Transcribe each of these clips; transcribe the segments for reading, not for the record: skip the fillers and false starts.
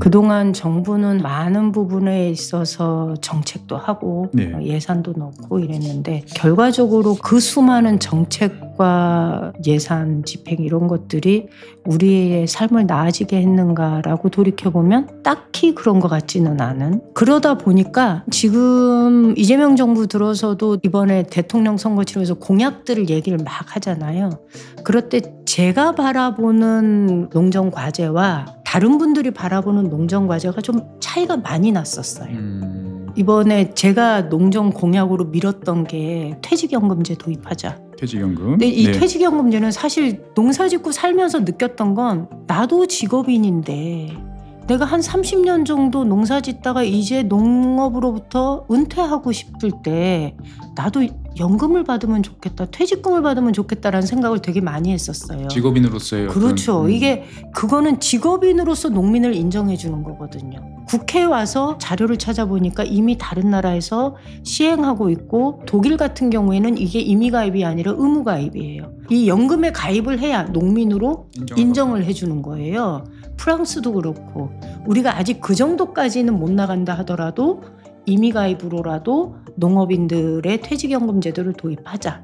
그동안 정부는 많은 부분에 있어서 정책도 하고 네. 예산도 넣고 이랬는데 결과적으로 그 수많은 정책과 예산, 집행 이런 것들이 우리의 삶을 나아지게 했는가라고 돌이켜보면 딱히 그런 것 같지는 않은. 그러다 보니까 지금 이재명 정부 들어서도 이번에 대통령 선거 치르면서 공약들을 얘기를 막 하잖아요. 그럴 때 제가 바라보는 농정 과제와 다른 분들이 바라보는 농정 과제가 좀 차이가 많이 났었어요. 이번에 제가 농정 공약으로 밀었던 게 퇴직연금제 도입하자. 퇴직연금. 근데 이 네. 퇴직연금제는 사실 농사 짓고 살면서 느꼈던 건 나도 직업인인데 내가 한 30년 정도 농사 짓다가 이제 농업으로부터 은퇴하고 싶을 때 나도 연금을 받으면 좋겠다, 퇴직금을 받으면 좋겠다라는 생각을 되게 많이 했었어요. 직업인으로서의 그렇죠. 이게 그거는 직업인으로서 농민을 인정해 주는 거거든요. 국회에 와서 자료를 찾아보니까 이미 다른 나라에서 시행하고 있고 독일 같은 경우에는 이게 임의가입이 아니라 의무가입이에요. 이 연금에 가입을 해야 농민으로 인정을 해주는 거예요. 프랑스도 그렇고 우리가 아직 그 정도까지는 못 나간다 하더라도 임의가입으로라도 농업인들의 퇴직연금 제도를 도입하자.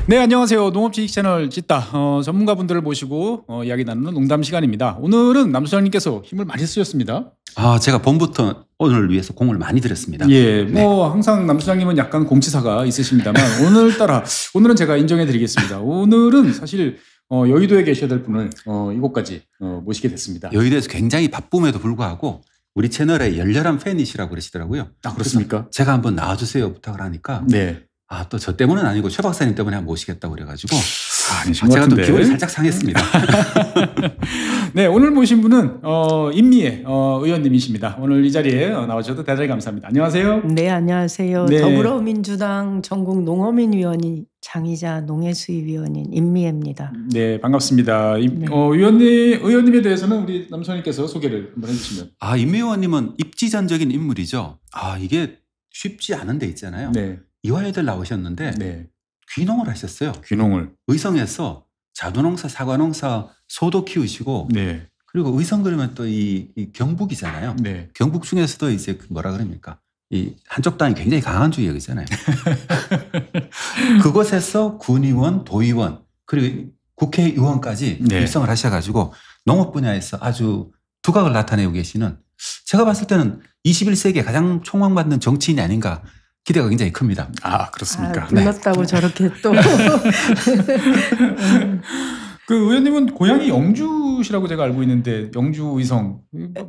네, 안녕하세요. 농업지식 채널 짓다 전문가분들을 모시고 이야기 나누는 농담 시간입니다. 오늘은 남수장님께서 힘을 많이 쓰셨습니다. 제가 봄부터 오늘을 위해서 공을 많이 들였습니다. 예, 네. 항상 남수장님은 약간 공치사가 있으십니다만 오늘은 제가 인정해드리겠습니다. 오늘은 사실 여의도에 계셔야 될 분을 이곳까지 모시게 됐습니다. 여의도에서 굉장히 바쁨에도 불구하고 우리 채널에 열렬한 팬이시라고 그러시더라고요. 아, 그렇습니까? 제가 한번 나와주세요 부탁을 하니까 네. 또 저 때문은 아니고 최 박사님 때문에 한번 모시겠다고 그래가지고 아니신 것 제가 또 같은데. 기분이 살짝 상했습니다. 네, 오늘 모신 분은 임미애 의원님이십니다. 오늘 이 자리에 나와주셔서 대단히 감사합니다. 안녕하세요. 네, 안녕하세요. 네. 더불어민주당 전국농어민위원회 장이자 농해수위원인 임미애입니다. 네, 반갑습니다. 네. 의원님에 대해서는 우리 남수장님께서 소개를 한번 해주시면. 임미 의원님은 입지전적인 인물이죠. 이게 쉽지 않은 데 있잖아요. 네. 이화여대 나오셨는데 네. 귀농을 하셨어요. 귀농을. 의성에서 자두농사, 사과농사, 소도 키우시고 네. 그리고 의성 그러면 또 이 경북이잖아요. 네. 경북 중에서도 이제 뭐라 그럽니까? 이 한쪽 당이 굉장히 강한 지역이잖아요. 그곳에서 군의원, 도의원 그리고 국회의원까지 네. 입성을 하셔가지고 농업 분야에서 아주 두각을 나타내고 계시는 제가 봤을 때는 21세기에 가장 촉망받는 정치인이 아닌가 기대가 굉장히 큽니다. 아, 그렇습니까? 불렀다고 저렇게 또. 그 의원님은 고향이 영주시라고 제가 알고 있는데 영주 의성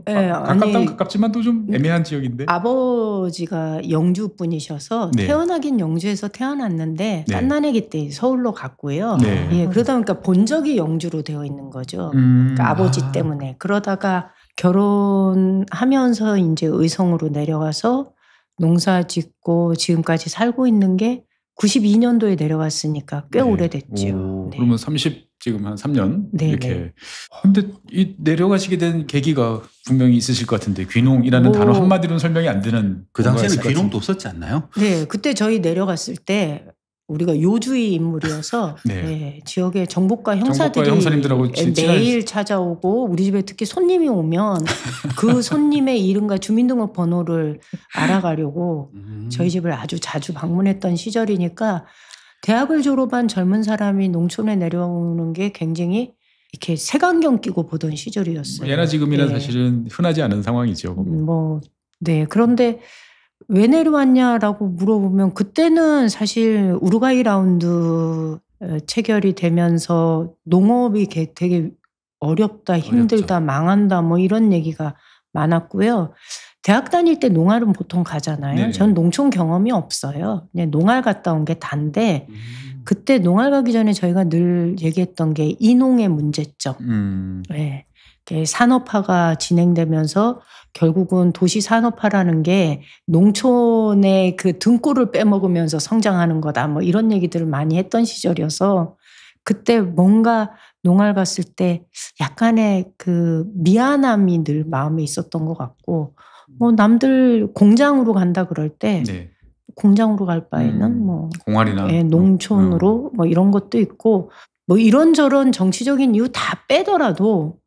가깝다면 가깝지만 또 좀 애매한 지역인데. 아버지가 영주 분이셔서 네. 태어나긴 영주에서 태어났는데 네. 갓난아기 때 서울로 갔고요. 네. 예, 그러다 보니까 본적이 영주로 되어 있는 거죠. 그러니까 아버지 때문에. 그러다가 결혼하면서 이제 의성으로 내려가서 농사 짓고 지금까지 살고 있는 게 92년도에 내려갔으니까 꽤 네. 오래됐죠. 네. 그러면 30 지금 한 3년 네, 이렇게. 네. 근데 이 내려가시게 된 계기가 분명히 있으실 것 같은데 귀농이라는 단어 한마디로는 설명이 안 되는. 그 당시에는 뭔가 있을 것 귀농도 없었지 않나요? 네, 그때 저희 내려갔을 때 우리가 요주의 인물이어서 네. 네, 지역의 정복과 형사들이 형사님들하고 매일 찾아오고 우리 집에 특히 손님이 오면 그 손님의 이름과 주민등록번호를 알아가려고 저희 집을 아주 자주 방문했던 시절이니까 대학을 졸업한 젊은 사람이 농촌에 내려오는 게 굉장히 이렇게 색안경 끼고 보던 시절이었어요. 예나 지금이나 네. 사실은 흔하지 않은 상황이죠. 네. 그런데 왜 내려왔냐라고 물어보면 그때는 사실 우루과이 라운드 체결이 되면서 농업이 되게 어렵다, 힘들다, 어렵죠. 망한다 뭐 이런 얘기가 많았고요. 대학 다닐 때 농활은 보통 가잖아요. 네네. 전 농촌 경험이 없어요. 그냥 농활 갔다 온 게 단데 그때 농활 가기 전에 저희가 늘 얘기했던 게 이농의 문제점. 네. 산업화가 진행되면서 결국은 도시 산업화라는 게 농촌의 그 등골을 빼먹으면서 성장하는 거다. 뭐 이런 얘기들을 많이 했던 시절이어서 그때 뭔가 농활 갔을 때 약간의 그 미안함이 늘 마음에 있었던 것 같고 뭐 남들 공장으로 간다 그럴 때 네. 공장으로 갈 바에는 뭐 공활이나 예, 농촌으로 뭐 이런 것도 있고 뭐 이런저런 정치적인 이유 다 빼더라도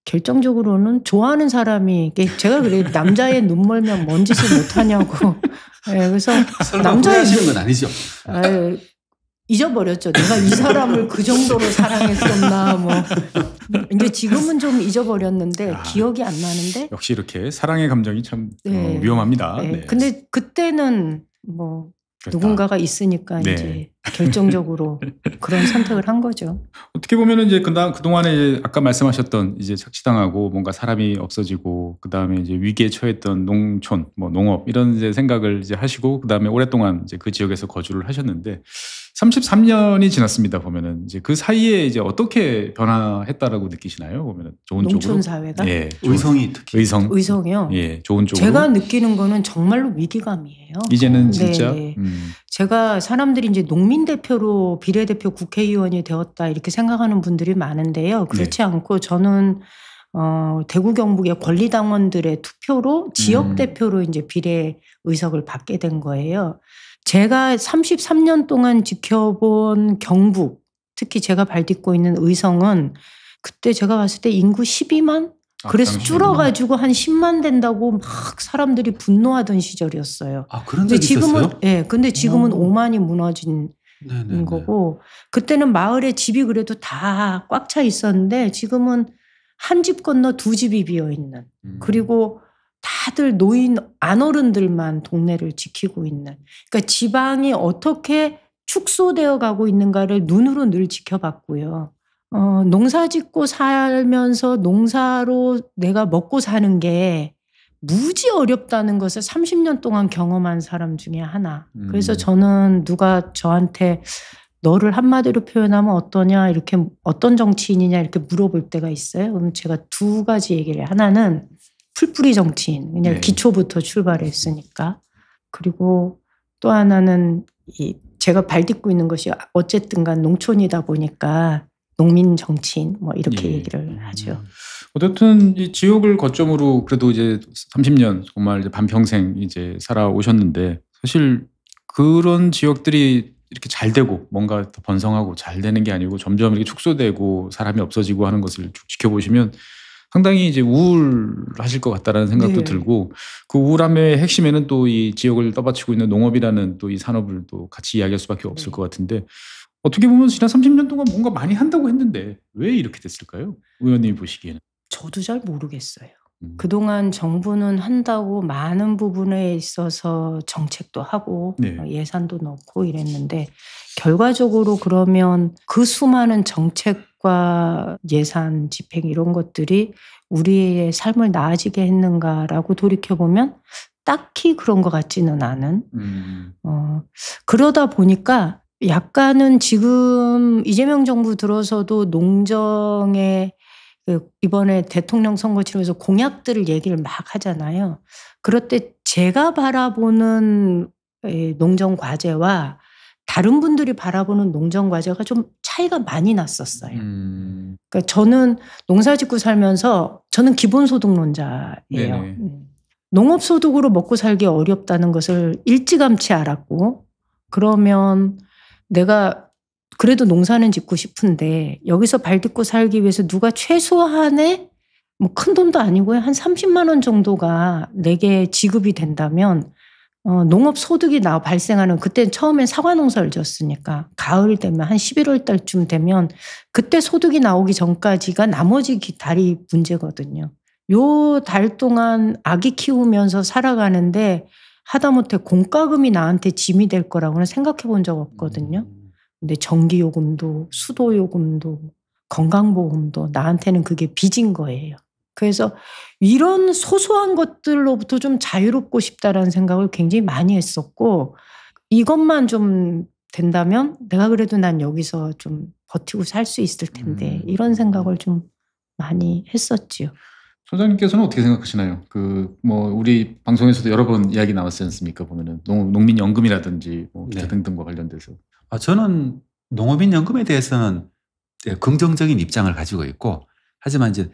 결정적으로는 좋아하는 사람이 제가 그래 남자의 눈 멀면 뭔 짓을 못하냐고. 예, 그래서 설마 남자의 후회하시는 건 아니죠? 예, 잊어버렸죠. 내가 이 사람을 그 정도로 사랑했었나 뭐. 이제 지금은 좀 잊어버렸는데 기억이 안 나는데. 역시 이렇게 사랑의 감정이 참 네. 위험합니다. 네. 네. 근데 그때는 뭐 그렇다. 누군가가 있으니까 네. 이제 결정적으로 그런 선택을 한 거죠. 어떻게 보면은 이제 그동안에 아까 말씀하셨던 이제 착취당하고 뭔가 사람이 없어지고 그다음에 이제 위기에 처했던 농촌, 뭐 농업 이런 이제 생각을 이제 하시고 그다음에 오랫동안 이제 그 지역에서 거주를 하셨는데 33년이 지났습니다. 보면은 이제 그 사이에 이제 어떻게 변화했다라고 느끼시나요? 보면은 좋은 농촌 쪽으로. 사회가 예. 의성이 특히. 의성이요. 예, 좋은 쪽으로. 제가 느끼는 거는 정말로 위기감이에요. 이제는 네, 진짜 네. 제가 사람들이 이제 농민 대표로 비례대표 국회의원이 되었다 이렇게 생각하는 분들이 많은데요. 그렇지 않고 저는 대구 경북의 권리당원들의 투표로 지역 대표로 이제 비례 의석을 받게 된 거예요. 제가 33년 동안 지켜본 경북, 특히 제가 발딛고 있는 의성은 그때 제가 봤을 때 인구 12만? 그래서 당시에는. 줄어가지고 한 10만 된다고 막 사람들이 분노하던 시절이었어요. 아, 그런 근데 적이 있었어요? 예, 근데 지금은 5만이 무너진 네네네. 거고, 그때는 마을에 집이 그래도 다 꽉 차 있었는데 지금은 한 집 건너 두 집이 비어 있는. 그리고 다들 노인 안어른들만 동네를 지키고 있는. 그러니까 지방이 어떻게 축소되어 가고 있는가를 눈으로 늘 지켜봤고요. 농사 짓고 살면서 농사로 내가 먹고 사는 게 무지 어렵다는 것을 30년 동안 경험한 사람 중에 하나. 그래서 저는 누가 저한테 너를 한마디로 표현하면 어떠냐, 이렇게 어떤 정치인이냐 이렇게 물어볼 때가 있어요. 그럼 제가 두 가지 얘기를. 하나는 풀뿌리 정치인, 그냥 네. 기초부터 출발했으니까. 그리고 또 하나는 제가 발딛고 있는 것이 어쨌든 간 농촌이다 보니까 농민 정치인 뭐 이렇게 예. 얘기를 하죠. 어쨌든 이 지역을 거점으로 그래도 이제 30년 정말 이제 반평생 이제 살아오셨는데 사실 그런 지역들이 이렇게 잘 되고 뭔가 더 번성하고 잘 되는 게 아니고 점점 이렇게 축소되고 사람이 없어지고 하는 것을 쭉 지켜보시면 상당히 이제 우울하실 것 같다라는 생각도 네. 들고 그 우울함의 핵심에는 또 이 지역을 떠받치고 있는 농업이라는 또 이 산업을 또 같이 이야기할 수밖에 없을 네. 것 같은데 어떻게 보면 지난 30년 동안 뭔가 많이 한다고 했는데 왜 이렇게 됐을까요? 의원님이 보시기에는. 저도 잘 모르겠어요. 그동안 정부는 한다고 많은 부분에 있어서 정책도 하고 네. 예산도 넣고 이랬는데 결과적으로 그러면 그 수많은 정책과 예산 집행 이런 것들이 우리의 삶을 나아지게 했는가라고 돌이켜보면 딱히 그런 것 같지는 않은. 그러다 보니까 약간은 지금 이재명 정부 들어서도 농정에 이번에 대통령 선거 치르면서 공약들을 얘기를 막 하잖아요. 그럴 때 제가 바라보는 농정 과제와 다른 분들이 바라보는 농정 과제가 좀 차이가 많이 났었어요. 그러니까 저는 농사 짓고 살면서 저는 기본소득론자예요. 네네. 농업소득으로 먹고 살기 어렵다는 것을 일찌감치 알았고 그러면 내가 그래도 농사는 짓고 싶은데 여기서 발딛고 살기 위해서 누가 최소한의 뭐 큰 돈도 아니고요. 한 30만 원 정도가 내게 지급이 된다면 농업 소득이 발생하는 그때 처음엔 사과 농사를 지었으니까 가을 되면 한 11월 달쯤 되면 그때 소득이 나오기 전까지가 나머지 달이 문제거든요. 요 달 동안 아기 키우면서 살아가는데 하다못해 공과금이 나한테 짐이 될 거라고는 생각해 본 적 없거든요. 근데 전기요금도 수도요금도 건강보험도 나한테는 그게 빚인 거예요. 그래서 이런 소소한 것들로부터 좀 자유롭고 싶다라는 생각을 굉장히 많이 했었고 이것만 좀 된다면 내가 그래도 난 여기서 좀 버티고 살 수 있을 텐데 이런 생각을 좀 많이 했었지요. 소장님께서는 어떻게 생각하시나요? 우리 방송에서도 여러 번 이야기 나왔지 않습니까? 보면은 농민연금이라든지 뭐 기타 네. 등등과 관련돼서. 저는 농업인 연금에 대해서는 긍정적인 입장을 가지고 있고 하지만 이제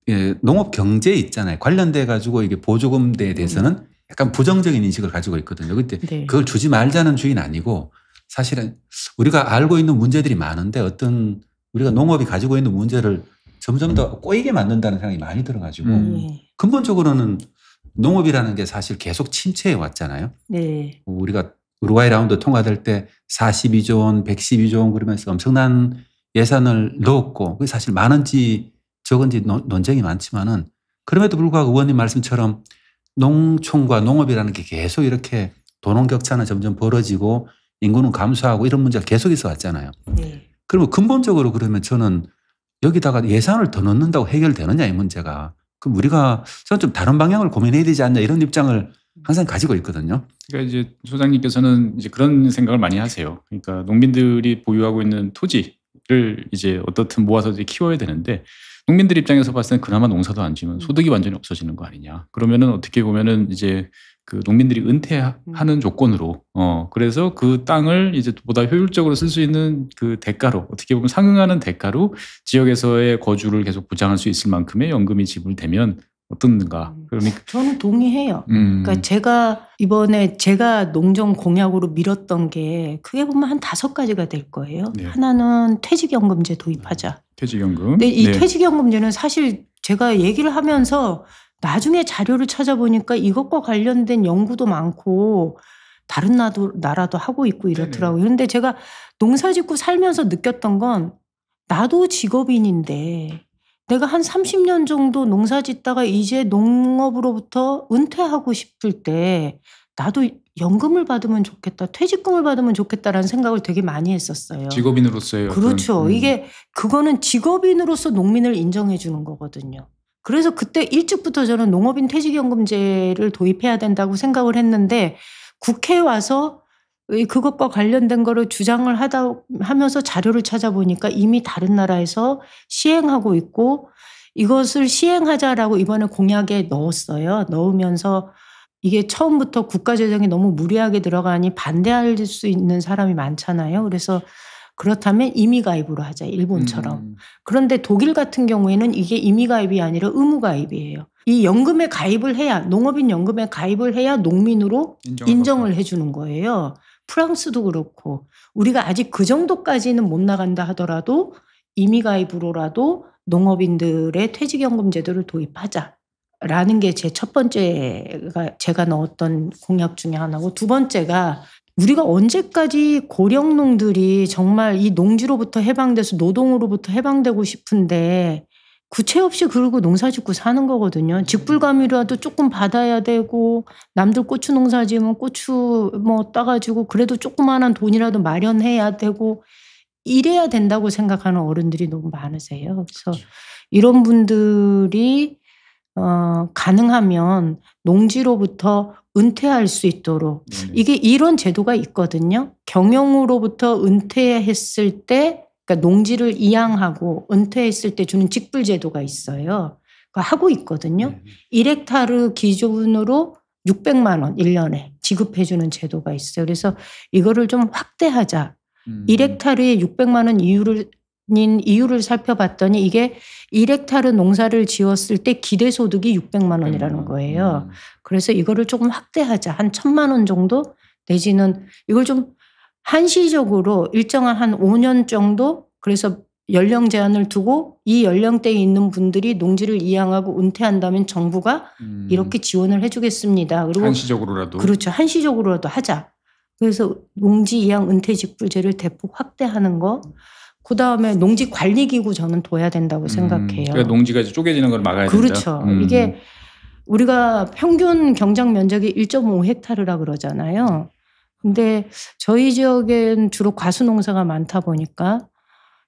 예, 농업 경제 있잖아요. 관련돼 가지고 이게 보조금에 대해서는 약간 부정적인 인식을 가지고 있거든요. 근데 네. 그걸 주지 말자는 주의는 아니고 사실은 우리가 알고 있는 문제들이 많은데 어떤 우리가 농업이 가지고 있는 문제를 점점 더 꼬이게 만든다는 생각이 많이 들어가지고 네. 근본적으로는 농업이라는 게 사실 계속 침체해 왔잖아요. 네. 우리가 우루과이 라운드 통과될 때 42조 원, 112조 원 그러면서 엄청난 예산을 넣었고 그게 사실 많은지 적은지 논쟁이 많지만은 그럼에도 불구하고 의원님 말씀처럼 농촌과 농업이라는 게 계속 이렇게 도농 격차는 점점 벌어지고 인구는 감소하고 이런 문제가 계속 있어 왔잖아요. 네. 그러면 근본적으로 그러면 저는 여기다가 예산을 더 넣는다고 해결되느냐 이 문제가. 그럼 우리가 저는 좀 다른 방향을 고민해야 되지 않냐 이런 입장을 항상 가지고 있거든요. 그러니까 이제 소장님께서는 이제 그런 생각을 많이 하세요. 그러니까 농민들이 보유하고 있는 토지를 이제 어떻든 모아서 이제 키워야 되는데 농민들 입장에서 봤을 때는 그나마 농사도 안 지면 소득이 완전히 없어지는 거 아니냐. 그러면은 어떻게 보면은 이제 그 농민들이 은퇴하는 조건으로 그래서 그 땅을 이제 보다 효율적으로 쓸 수 있는 그 대가로 어떻게 보면 상응하는 대가로 지역에서의 거주를 계속 보장할 수 있을 만큼의 연금이 지불되면 어떻는가. 그러니까 저는 동의해요. 그러니까 제가 이번에 제가 농정 공약으로 밀었던 게 크게 보면 한 5가지가 될 거예요. 네. 하나는 퇴직연금제 도입하자. 퇴직연금. 근데 이 네. 퇴직연금제는 사실 제가 얘기를 하면서 나중에 자료를 찾아보니까 이것과 관련된 연구도 많고 다른 나라도 하고 있고 이렇더라고요. 그런데 제가 농사 짓고 살면서 느꼈던 건 나도 직업인인데 내가 한 30년 정도 농사 짓다가 이제 농업으로부터 은퇴하고 싶을 때 나도 연금을 받으면 좋겠다, 퇴직금을 받으면 좋겠다라는 생각을 되게 많이 했었어요. 직업인으로서의 그렇죠. 어떤, 이게 그거는 직업인으로서 농민을 인정해 주는 거거든요. 그래서 그때 일찍부터 저는 농업인 퇴직연금제를 도입해야 된다고 생각을 했는데 국회에 와서 그것과 관련된 거를 주장을 하면서 자료를 찾아보니까 이미 다른 나라에서 시행하고 있고 이것을 시행하자라고 이번에 공약에 넣었어요. 넣으면서 이게 처음부터 국가 재정이 너무 무리하게 들어가니 반대할 수 있는 사람이 많잖아요. 그래서 그렇다면 임의 가입으로 하자, 일본처럼. 그런데 독일 같은 경우에는 이게 임의 가입이 아니라 의무 가입이에요. 이 연금에 가입을 해야, 농업인 연금에 가입을 해야 농민으로 인정을 해주는 거예요. 프랑스도 그렇고 우리가 아직 그 정도까지는 못 나간다 하더라도 임의 가입으로라도 농업인들의 퇴직연금 제도를 도입하자라는 게 제 첫 번째가 제가 넣었던 공약 중에 하나고, 두 번째가 우리가 언제까지 고령농들이 정말 이 농지로부터 해방돼서 노동으로부터 해방되고 싶은데 구체 없이 그러고 농사 짓고 사는 거거든요. 직불감이라도 조금 받아야 되고 남들 고추 농사 지으면 고추 뭐 따가지고 그래도 조그마한 돈이라도 마련해야 되고 이래야 된다고 생각하는 어른들이 너무 많으세요. 그래서 이런 분들이 가능하면 농지로부터 은퇴할 수 있도록 이게 이런 제도가 있거든요. 경영으로부터 은퇴했을 때 그러니까 농지를 이양하고 은퇴했을 때 주는 직불 제도가 있어요. 하고 있거든요. 1헥타르 기준으로 600만 원 1년에 지급해 주는 제도가 있어요. 그래서 이거를 좀 확대하자. 1헥타르에 600만 원 이유를 살펴봤더니 이게 1헥타르 농사를 지었을 때 기대소득이 600만 원이라는 거예요. 그래서 이거를 조금 확대하자. 한 1,000만 원 정도 내지는 이걸 좀 한시적으로 일정한 한 5년 정도, 그래서 연령 제한을 두고 이 연령대에 있는 분들이 농지를 이양하고 은퇴한다면 정부가 이렇게 지원을 해주겠습니다. 그리고 한시적으로라도. 그렇죠. 한시적으로라도 하자. 그래서 농지 이양 은퇴 직불제를 대폭 확대하는 거. 그다음에 농지 관리기구 저는 둬야 된다고 생각해요. 그러니까 농지가 이제 쪼개지는 걸 막아야 된다. 그렇죠. 이게 우리가 평균 경작 면적이 1.5헥타르라 그러잖아요. 근데 저희 지역엔 주로 과수농사가 많다 보니까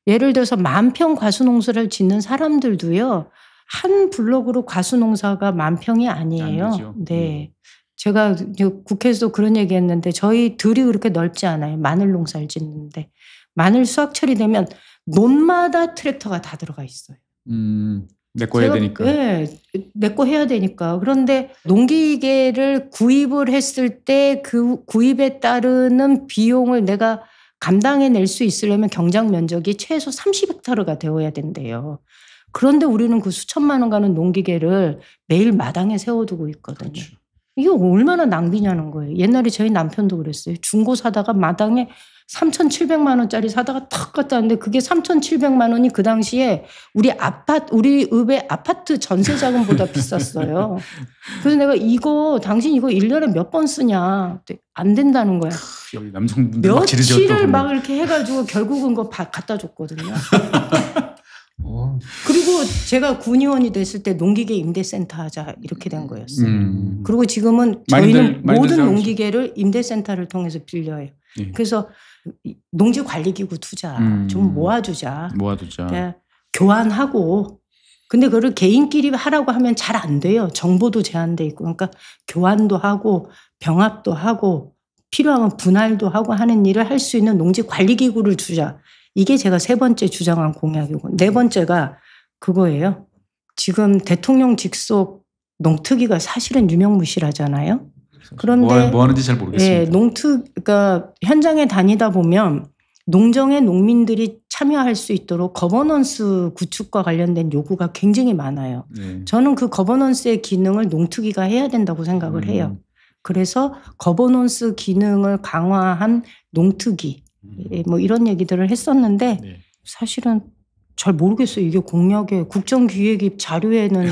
예를 들어서 10,000평 과수농사를 짓는 사람들도요. 한 블록으로 과수농사가 10,000평이 아니에요. 네. 제가 국회에서 그런 얘기했는데 저희 들이 그렇게 넓지 않아요. 마늘 농사를 짓는데 마늘 수확철이 되면 논마다 트랙터가 다 들어가 있어요. 내 거 해야 되니까. 네, 내 거 해야 되니까. 그런데 농기계를 구입을 했을 때 그 구입에 따르는 비용을 내가 감당해낼 수 있으려면 경작 면적이 최소 30헥타르가 되어야 된대요. 그런데 우리는 그 수천만 원 가는 농기계를 매일 마당에 세워두고 있거든요. 그렇죠. 이게 얼마나 낭비냐는 거예요. 옛날에 저희 남편도 그랬어요. 중고 사다가 마당에 3,700만 원짜리 사다가 탁 갖다 놨는데 그게 3,700만 원이 그 당시에 우리 읍의 아파트 전세 자금보다 비쌌어요. 그래서 내가 당신 이거 1년에 몇 번 쓰냐. 안 된다는 거야. 여기 남성분들 막 지르죠. 며칠을 막 이렇게 해가지고 결국은 그거 갖다 줬거든요. 그리고 제가 군의원이 됐을 때 농기계 임대센터 하자 이렇게 된 거였어요. 그리고 지금은 저희는 모든 농기계를 임대센터를 통해서 빌려요. 예. 그래서 농지관리기구 투자 좀 모아두자. 그러니까 교환하고. 근데 그걸 개인끼리 하라고 하면 잘 안 돼요. 정보도 제한돼 있고. 그러니까 교환도 하고 병합도 하고 필요하면 분할도 하고 하는 일을 할 수 있는 농지관리기구를 주자. 이게 제가 3번째 주장한 공약이고 4번째가 그거예요. 지금 대통령 직속 농특위가 사실은 유명무실하잖아요. 그런데 뭐 하는지 잘 모르겠습니다. 그러니까 현장에 다니다 보면 농정에 농민들이 참여할 수 있도록 거버넌스 구축과 관련된 요구가 굉장히 많아요. 네. 저는 그 거버넌스의 기능을 농특위가 해야 된다고 생각을 해요. 그래서 거버넌스 기능을 강화한 농특위 뭐 이런 얘기들을 했었는데 네. 사실은 잘 모르겠어요. 이게 공약에 국정기획입 자료에는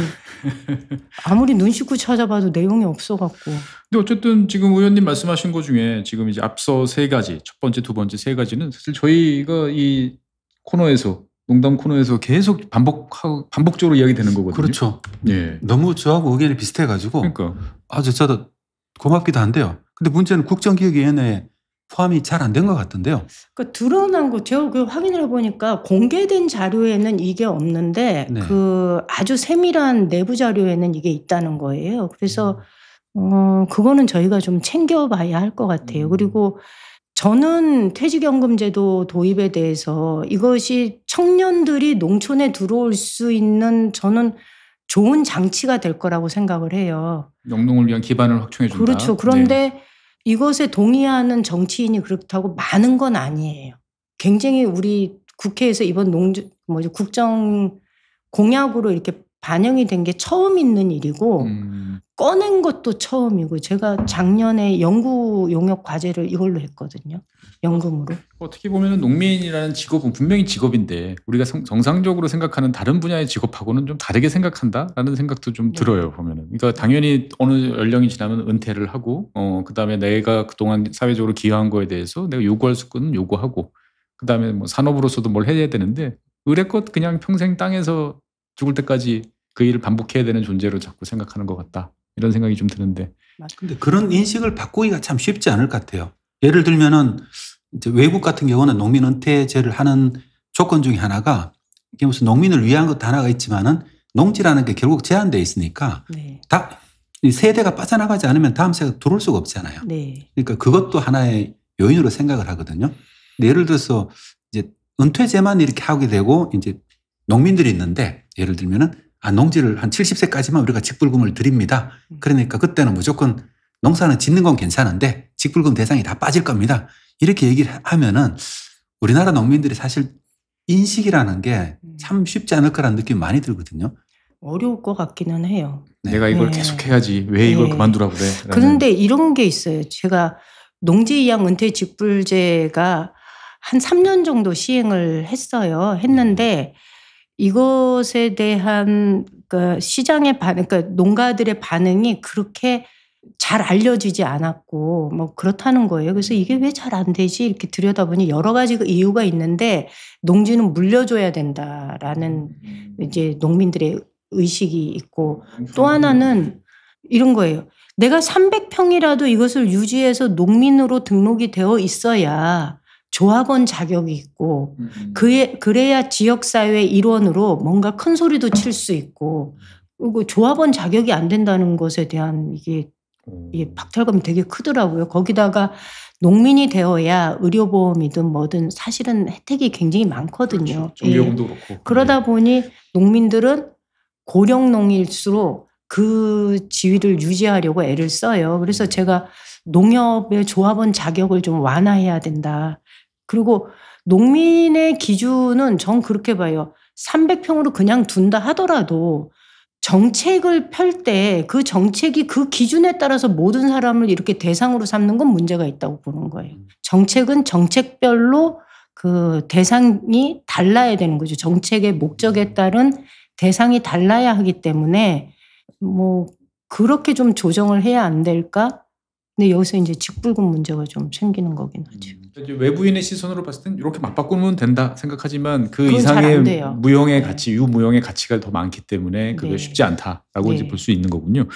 아무리 눈 씻고 찾아봐도 내용이 없어갖고. 근데 어쨌든 지금 의원님 말씀하신 것 중에 지금 이제 앞서 3가지, 첫 번째, 두 번째 3가지는 사실 저희가 이 코너에서 농담 코너에서 계속 반복적으로 이야기되는 거거든요. 그렇죠. 예. 너무 저하고 의견이 비슷해가지고 그러니까 아주 저도 고맙기도 한데요. 근데 문제는 국정기획위원회에 포함이 잘 안 된 것 같던데요. 그러니까 드러난 거 제가 그 확인을 해보니까 공개된 자료에는 이게 없는데 네. 그 아주 세밀한 내부 자료에는 이게 있다는 거예요. 그래서 그거는 저희가 좀 챙겨봐야 할 것 같아요. 그리고 저는 퇴직연금제도 도입에 대해서 이것이 청년들이 농촌에 들어올 수 있는 저는 좋은 장치가 될 거라고 생각을 해요. 영농을 위한 기반을 확충해 준다. 그렇죠. 그런데 이것에 동의하는 정치인이 그렇다고 많은 건 아니에요. 굉장히 우리 국회에서 이번 국정 공약으로 이렇게 반영이 된 게 처음 있는 일이고 꺼낸 것도 처음이고 제가 작년에 연구 용역 과제를 이걸로 했거든요. 연금으로. 어떻게 보면 농민이라는 직업은 분명히 직업인데 우리가 정상적으로 생각하는 다른 분야의 직업하고는 좀 다르게 생각한다라는 생각도 좀 들어요. 보면은. 그러니까 당연히 어느 연령이 지나면 은퇴를 하고 그다음에 내가 그동안 사회적으로 기여한 거에 대해서 내가 요구할 수 있는 요구하고 그다음에 뭐 산업으로서도 뭘 해야 되는데 의례껏 그냥 평생 땅에서 죽을 때까지 그 일을 반복해야 되는 존재로 자꾸 생각하는 것 같다. 이런 생각이 좀 드는데. 근데 그런 인식을 바꾸기가 참 쉽지 않을 것 같아요. 예를 들면은 이제 외국 같은 경우는 농민 은퇴제를 하는 조건 중에 하나가 이게 무슨 농민을 위한 것도 하나가 있지만은 농지라는 게 결국 제한되어 있으니까 네. 이 세대가 빠져나가지 않으면 다음 세대가 들어올 수가 없잖아요. 네. 그러니까 그것도 하나의 요인으로 생각을 하거든요. 근데 예를 들어서 이제 은퇴제만 이렇게 하게 되고 이제 농민들이 있는데 예를 들면은 농지를 한 70세까지만 우리가 직불금을 드립니다. 그러니까 그때는 무조건 농사는 짓는 건 괜찮은데 직불금 대상이 다 빠질 겁니다. 이렇게 얘기를 하면은 우리나라 농민들이 사실 인식이라는 게 참 쉽지 않을 거라는 느낌이 많이 들거든요. 어려울 것 같기는 해요. 네. 내가 이걸 계속 해야지 왜 이걸 그만두라고 그래. 그런데 이런 게 있어요. 제가 농지 이양 은퇴 직불제가 한 3년 정도 시행을 했는데 이것에 대한 그 시장의 그러니까 농가들의 반응이 그렇게 잘 알려지지 않았고 뭐 그렇다는 거예요. 그래서 이게 왜 잘 안 되지 이렇게 들여다보니 여러 가지 이유가 있는데 농지는 물려줘야 된다라는 이제 농민들의 의식이 있고 또 하나는 이런 거예요. 내가 300평이라도 이것을 유지해서 농민으로 등록이 되어 있어야 조합원 자격이 있고 그래야 지역사회 일원으로 뭔가 큰 소리도 칠 수 있고 그리고 조합원 자격이 안 된다는 것에 대한 이게 박탈감이 되게 크더라고요. 거기다가 농민이 되어야 의료보험이든 뭐든 사실은 혜택이 굉장히 많거든요. 그렇죠. 정비요금도 그렇고. 그러다 보니 농민들은 고령농일수록 그 지위를 유지하려고 애를 써요. 그래서 제가 농협의 조합원 자격을 좀 완화해야 된다. 그리고 농민의 기준은 전 그렇게 봐요. 300평으로 그냥 둔다 하더라도 정책을 펼 때 그 정책이 그 기준에 따라서 모든 사람을 이렇게 대상으로 삼는 건 문제가 있다고 보는 거예요. 정책은 정책별로 그 대상이 달라야 되는 거죠. 정책의 목적에 따른 대상이 달라야 하기 때문에 뭐 그렇게 좀 조정을 해야 안 될까? 근데 여기서 이제 직불금 문제가 좀 생기는 거긴 하죠. 이제 외부인의 시선으로 봤을 땐 이렇게 맞바꾸면 된다 생각하지만 그 그건 잘안 이상의 돼요. 무형의 네. 가치, 유무형의 가치가 더 많기 때문에 그게 네. 쉽지 않다라고 네. 이제 볼 수 있는 거군요.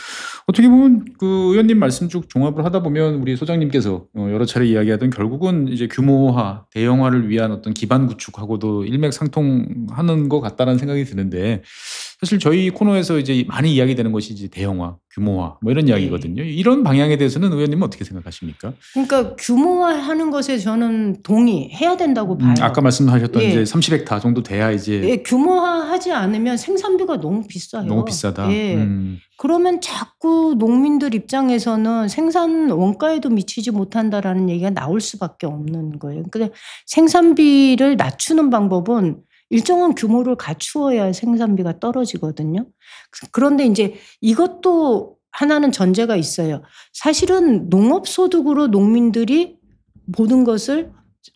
어떻게 보면 그 의원님 말씀 쭉 종합을 하다 보면 우리 소장님께서 여러 차례 이야기하던 결국은 이제 규모화, 대형화를 위한 어떤 기반 구축하고도 일맥상통하는 것 같다는 생각이 드는데 사실 저희 코너에서 이제 많이 이야기되는 것이 이제 대형화, 규모화 뭐 이런 이야기거든요. 이런 방향에 대해서는 의원님은 어떻게 생각하십니까? 그러니까 규모화하는 것에 저는 동의해야 된다고 봐요. 아까 말씀하셨던 예. 이제 30헥타 정도 돼야 이제 예, 규모화하지 않으면 생산비가 너무 비싸요. 너무 비싸다. 예. 그러면 자꾸 농민들 입장에서는 생산 원가에도 미치지 못한다라는 얘기가 나올 수밖에 없는 거예요. 그러니까 생산비를 낮추는 방법은 일정한 규모를 갖추어야 생산비가 떨어지거든요. 그런데 이제 이것도 하나는 전제가 있어요. 사실은 농업소득으로 농민들이 모든 것을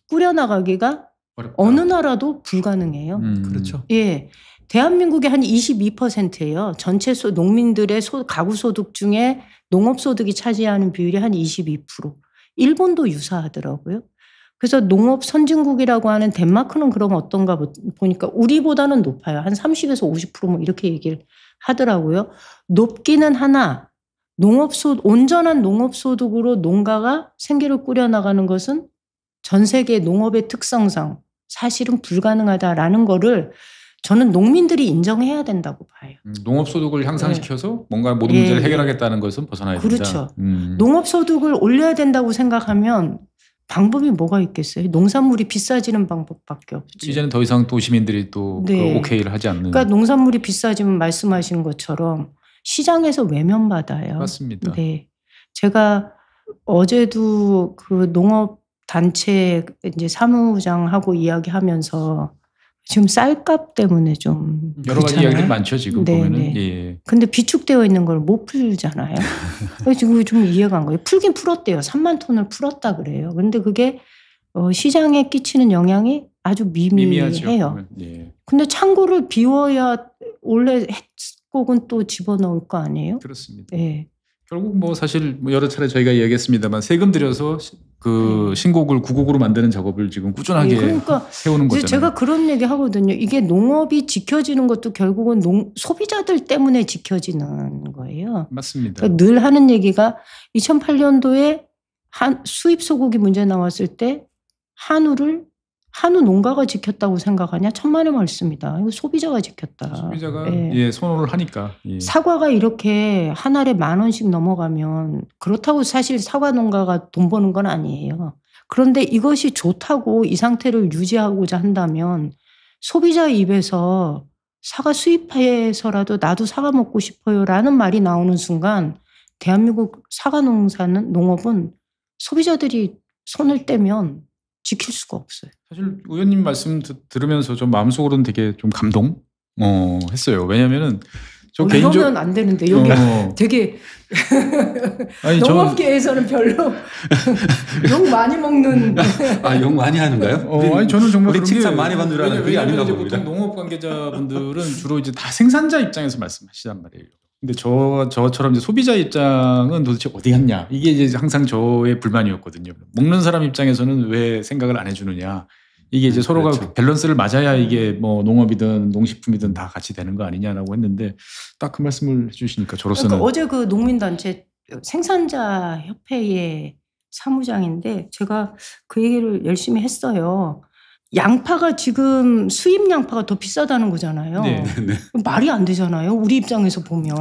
꾸려나가기가 어렵다. 어느 나라도 불가능해요. 그렇죠. 예. 대한민국의 한 22%예요. 전체 농민들의 가구 소득 중에 농업 소득이 차지하는 비율이 한 22%. 일본도 유사하더라고요. 그래서 농업 선진국이라고 하는 덴마크는 그럼 어떤가 보니까 우리보다는 높아요. 한 30에서 50% 이렇게 얘기를 하더라고요. 높기는 하나 온전한 농업 소득으로 농가가 생계를 꾸려나가는 것은 전 세계 농업의 특성상 사실은 불가능하다라는 거를 저는 농민들이 인정해야 된다고 봐요. 농업 소득을 향상시켜서 뭔가 모든 문제를 해결하겠다는 것은 벗어나야 된다. 그렇죠. 농업 소득을 올려야 된다고 생각하면 방법이 뭐가 있겠어요? 농산물이 비싸지는 방법밖에 없지. 이제는 더 이상 도시민들이 또 그 오케이를 하지 않는. 그러니까 농산물이 비싸지면 말씀하신 것처럼 시장에서 외면받아요. 맞습니다. 네. 제가 어제도 그 농업 단체 이제 사무장하고 이야기하면서 지금 쌀값 때문에 좀 여러 가지 그렇잖아요. 이야기들이 많죠 지금 네, 보면은. 네. 예. 근데 비축되어 있는 걸 못 풀잖아요. 그래서 지금 좀 이해가 안 가요. 풀긴 풀었대요. 3만 톤을 풀었다 그래요. 근데 그게 시장에 끼치는 영향이 아주 미미해요. 미미하죠. 예. 근데 창고를 비워야 원래 햇곡은 또 집어넣을 거 아니에요? 그렇습니다. 예. 결국 뭐 사실 뭐 여러 차례 저희가 이야기했습니다만 세금 들여서 그 신곡을 구곡으로 만드는 작업을 지금 꾸준하게 그러니까 해오는 거잖아요. 제가 그런 얘기 하거든요. 이게 농업이 지켜지는 것도 결국은 소비자들 때문에 지켜지는 거예요. 맞습니다. 그러니까 늘 하는 얘기가 2008년도에 수입 소고기 문제 나왔을 때 한우 농가가 지켰다고 생각하냐? 천만의 말씀이다. 이거 소비자가 지켰다. 소비자가 예. 선호를 하니까. 예. 사과가 이렇게 한 알에 10,000원씩 넘어가면 그렇다고 사실 사과 농가가 돈 버는 건 아니에요. 그런데 이것이 좋다고 이 상태를 유지하고자 한다면 소비자 입에서 사과 수입해서라도 나도 사과 먹고 싶어요라는 말이 나오는 순간 대한민국 사과 농업은 소비자들이 손을 떼면 지킬 수가 없어요. 사실 의원님 말씀 들으면서 좀 마음속으로는 되게 좀 감동 했어요. 왜냐면은 저 개인적으로 이러면 안 되는데 여기 되게 아니, 농업계에서는 별로 욕 많이 먹는 욕 많이 하는가요? 아니 저는 정말 우리 그런 칭찬 게 많이 받는 줄 알았는데 그게 아닌가 이제 봅니다. 보통 농업 관계자분들은 주로 이제 다 생산자 입장에서 말씀하시단 말이에요. 근데 저처럼 이제 소비자 입장은 도대체 어디 갔냐 이게 이제 항상 저의 불만이었거든요. 먹는 사람 입장에서는 왜 생각을 안 해주느냐. 이게 이제 서로가 그렇죠. 밸런스를 맞아야 이게 뭐 농업이든 농식품이든 다 같이 되는 거 아니냐라고 했는데 딱 그 말씀을 해주시니까 저로서는 그러니까 어제 그 농민단체 생산자 협회의 사무장인데 제가 그 얘기를 열심히 했어요. 양파가 지금 수입 양파가 더 비싸다는 거잖아요. 네. 말이 안 되잖아요. 우리 입장에서 보면.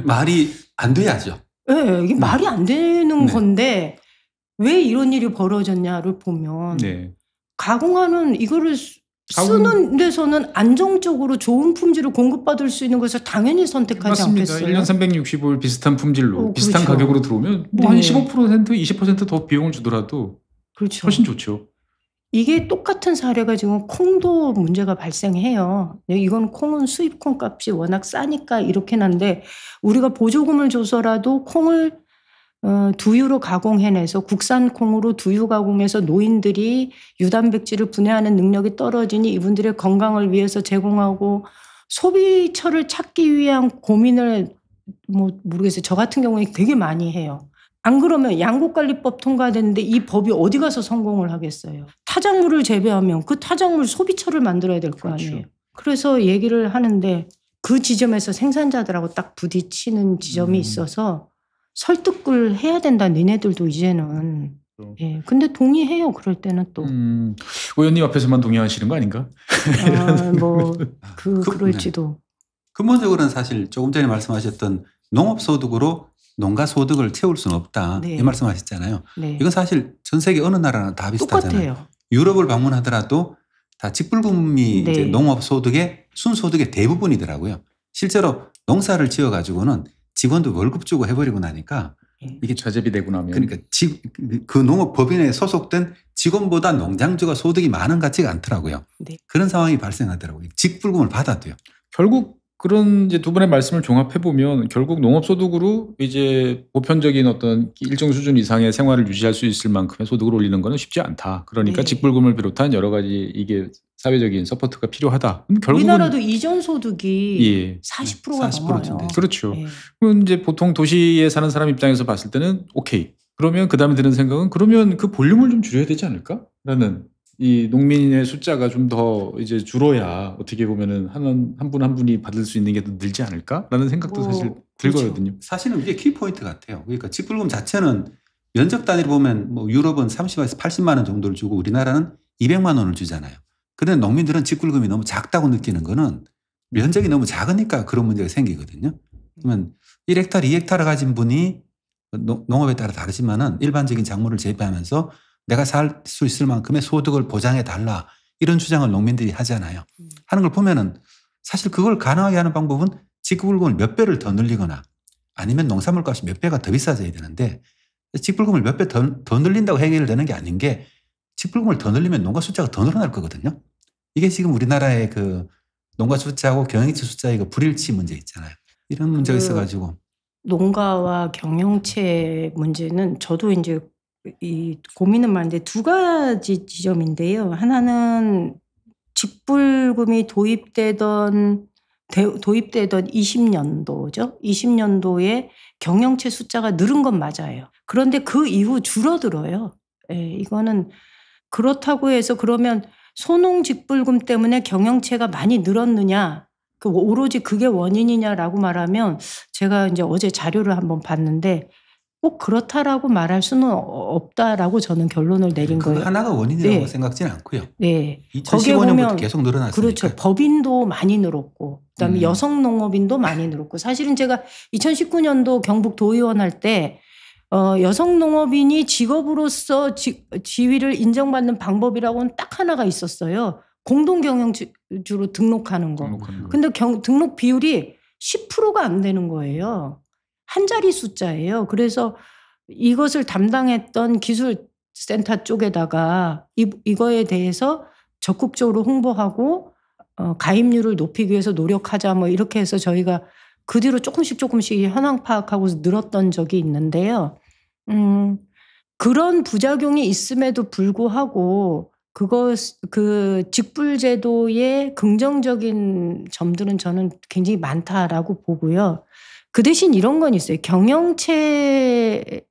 말이 안 돼야죠. 네, 이게 말이 안 되는 네. 건데 왜 이런 일이 벌어졌냐를 보면 네. 가공하는 이거를 쓰는 데서는 안정적으로 좋은 품질을 공급받을 수 있는 것을 당연히 선택하지 맞습니다. 않겠어요? 1년 365일 비슷한 품질로 비슷한 그렇죠. 가격으로 들어오면 뭐 한 네. 15% 20% 더 비용을 주더라도 그렇죠. 훨씬 좋죠. 이게 똑같은 사례가 지금 콩도 문제가 발생해요. 이건 콩은 수입 콩값이 워낙 싸니까 이렇게 난데 우리가 보조금을 줘서라도 콩을 두유로 가공해내서 국산 콩으로 두유 가공해서 노인들이 유단백질을 분해하는 능력이 떨어지니 이분들의 건강을 위해서 제공하고 소비처를 찾기 위한 고민을 모르겠어요. 저 같은 경우에 되게 많이 해요. 안 그러면 양곡관리법 통과됐는데 이 법이 어디 가서 성공을 하겠어요. 타작물을 재배하면 그 타작물 소비처를 만들어야 될 거 아니에요. 그렇죠. 그래서 얘기를 하는데 그 지점에서 생산자들하고 딱 부딪히는 지점이 있어서 설득을 해야 된다. 니네들도 이제는. 예. 근데 동의해요. 그럴 때는 또. 의원님 앞에서만 동의하시는 거 아닌가? 그럴지도. 근본적으로는 사실 조금 전에 말씀하셨던 농업소득으로 농가소득을 채울 수는 없다. 네. 이 말씀하셨잖아요. 네. 이건 사실 전 세계 어느 나라나 다 비슷하잖아요. 똑같아요. 유럽을 방문하더라도 다 직불금이 네. 이제 농업소득의 순소득의 대부분이더라고요. 실제로 농사를 지어가지고는 직원도 월급 주고 해버리고 나니까 이게 자재비 되고 나면 그러니까 그 농업법인에 소속된 직원보다 농장주가 소득이 많은 것 같지가 않더라고요. 네. 그런 상황이 발생하더라고요. 직불금을 받아도요. 결국 그런 이제 두 분의 말씀을 종합해 보면 결국 농업소득으로 이제 보편적인 어떤 일정 수준 이상의 생활을 유지할 수 있을 만큼의 소득을 올리는 것은 쉽지 않다. 그러니까 네. 직불금을 비롯한 여러 가지 이게 사회적인 서포트가 필요하다. 결국은 우리나라도 이전 소득이 예. 40%가 40% 넘어요. 정도 되죠. 그렇죠. 예. 그럼 이제 보통 도시에 사는 사람 입장에서 봤을 때는 오케이. 그러면 그 다음에 드는 생각은 그러면 그 볼륨을 좀 줄여야 되지 않을까? 라는 이 농민의 숫자가 좀 더 이제 줄어야 어떻게 보면은 한 분 한 분이 받을 수 있는 게 더 늘지 않을까라는 생각도 사실 그렇죠. 들거든요. 사실은 이게 키포인트 같아요. 그러니까 직불금 자체는 면적 단위로 보면 뭐 유럽은 30에서 80만 원 정도를 주고 우리나라는 200만 원을 주잖아요. 그런데 농민들은 직불금이 너무 작다고 느끼는 거는 면적이 너무 작으니까 그런 문제가 생기거든요. 그러면 1헥타르, 2헥타르 가진 분이 농업에 따라 다르지만은 일반적인 작물을 재배하면서 내가 살 수 있을 만큼의 소득을 보장해 달라 이런 주장을 농민들이 하잖아요. 하는 걸 보면은 사실 그걸 가능하게 하는 방법은 직불금을 몇 배를 더 늘리거나 아니면 농산물 값이 몇 배가 더 비싸져야 되는데 직불금을 몇 배 더 늘린다고 해결되는 게 아닌 게 직불금을 더 늘리면 농가 숫자가 더 늘어날 거거든요. 이게 지금 우리나라의 그 농가 숫자하고 경영체 숫자의 그 불일치 문제 있잖아요. 이런 문제가 있어가지고 농가와 경영체 문제는 저도 이제 이 고민은 많은데 두 가지 지점인데요. 하나는 직불금이 도입되던 20년도죠. 20년도에 경영체 숫자가 늘은 건 맞아요. 그런데 그 이후 줄어들어요. 예, 이거는 그렇다고 해서 그러면 소농 직불금 때문에 경영체가 많이 늘었느냐? 오로지 그게 원인이냐라고 말하면 제가 이제 어제 자료를 한번 봤는데 꼭 그렇다라고 말할 수는 없다라고 저는 결론을 내린 그 거예요. 하나가 원인이라고 네. 생각지는 않고요. 네. 2015년부터 계속 늘어났으니까. 그렇죠. 법인도 많이 늘었고 그다음에 여성 농업인도 많이 늘었고 사실은 제가 2019년도 경북 도의원 할 때 여성 농업인이 직업으로서 지위를 인정받는 방법이라고는 딱 하나가 있었어요. 공동 경영주로 등록하는 거. 근데 등록 비율이 10%가 안 되는 거예요. 한 자리 숫자예요. 그래서 이것을 담당했던 기술센터 쪽에다가 이거에 대해서 적극적으로 홍보하고 가입률을 높이기 위해서 노력하자 뭐 이렇게 해서 저희가 그 뒤로 조금씩 현황 파악하고 늘었던 적이 있는데요. 그런 부작용이 있음에도 불구하고 그 직불제도의 긍정적인 점들은 저는 굉장히 많다라고 보고요. 그 대신 이런 건 있어요. 경영체를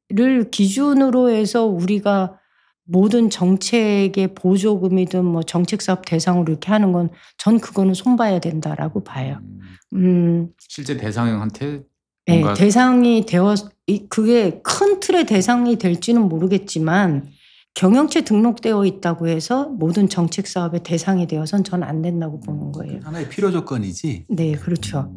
기준으로 해서 우리가 모든 정책의 보조금이든 뭐 정책사업 대상으로 이렇게 하는 건 전 그거는 손봐야 된다라고 봐요. 실제 대상한테 네, 대상이 그게 큰 틀의 대상이 될지는 모르겠지만 경영체 등록되어 있다고 해서 모든 정책 사업의 대상이 되어서는 전 안 된다고 보는 거예요. 하나의 필요 조건이지. 네, 그렇죠.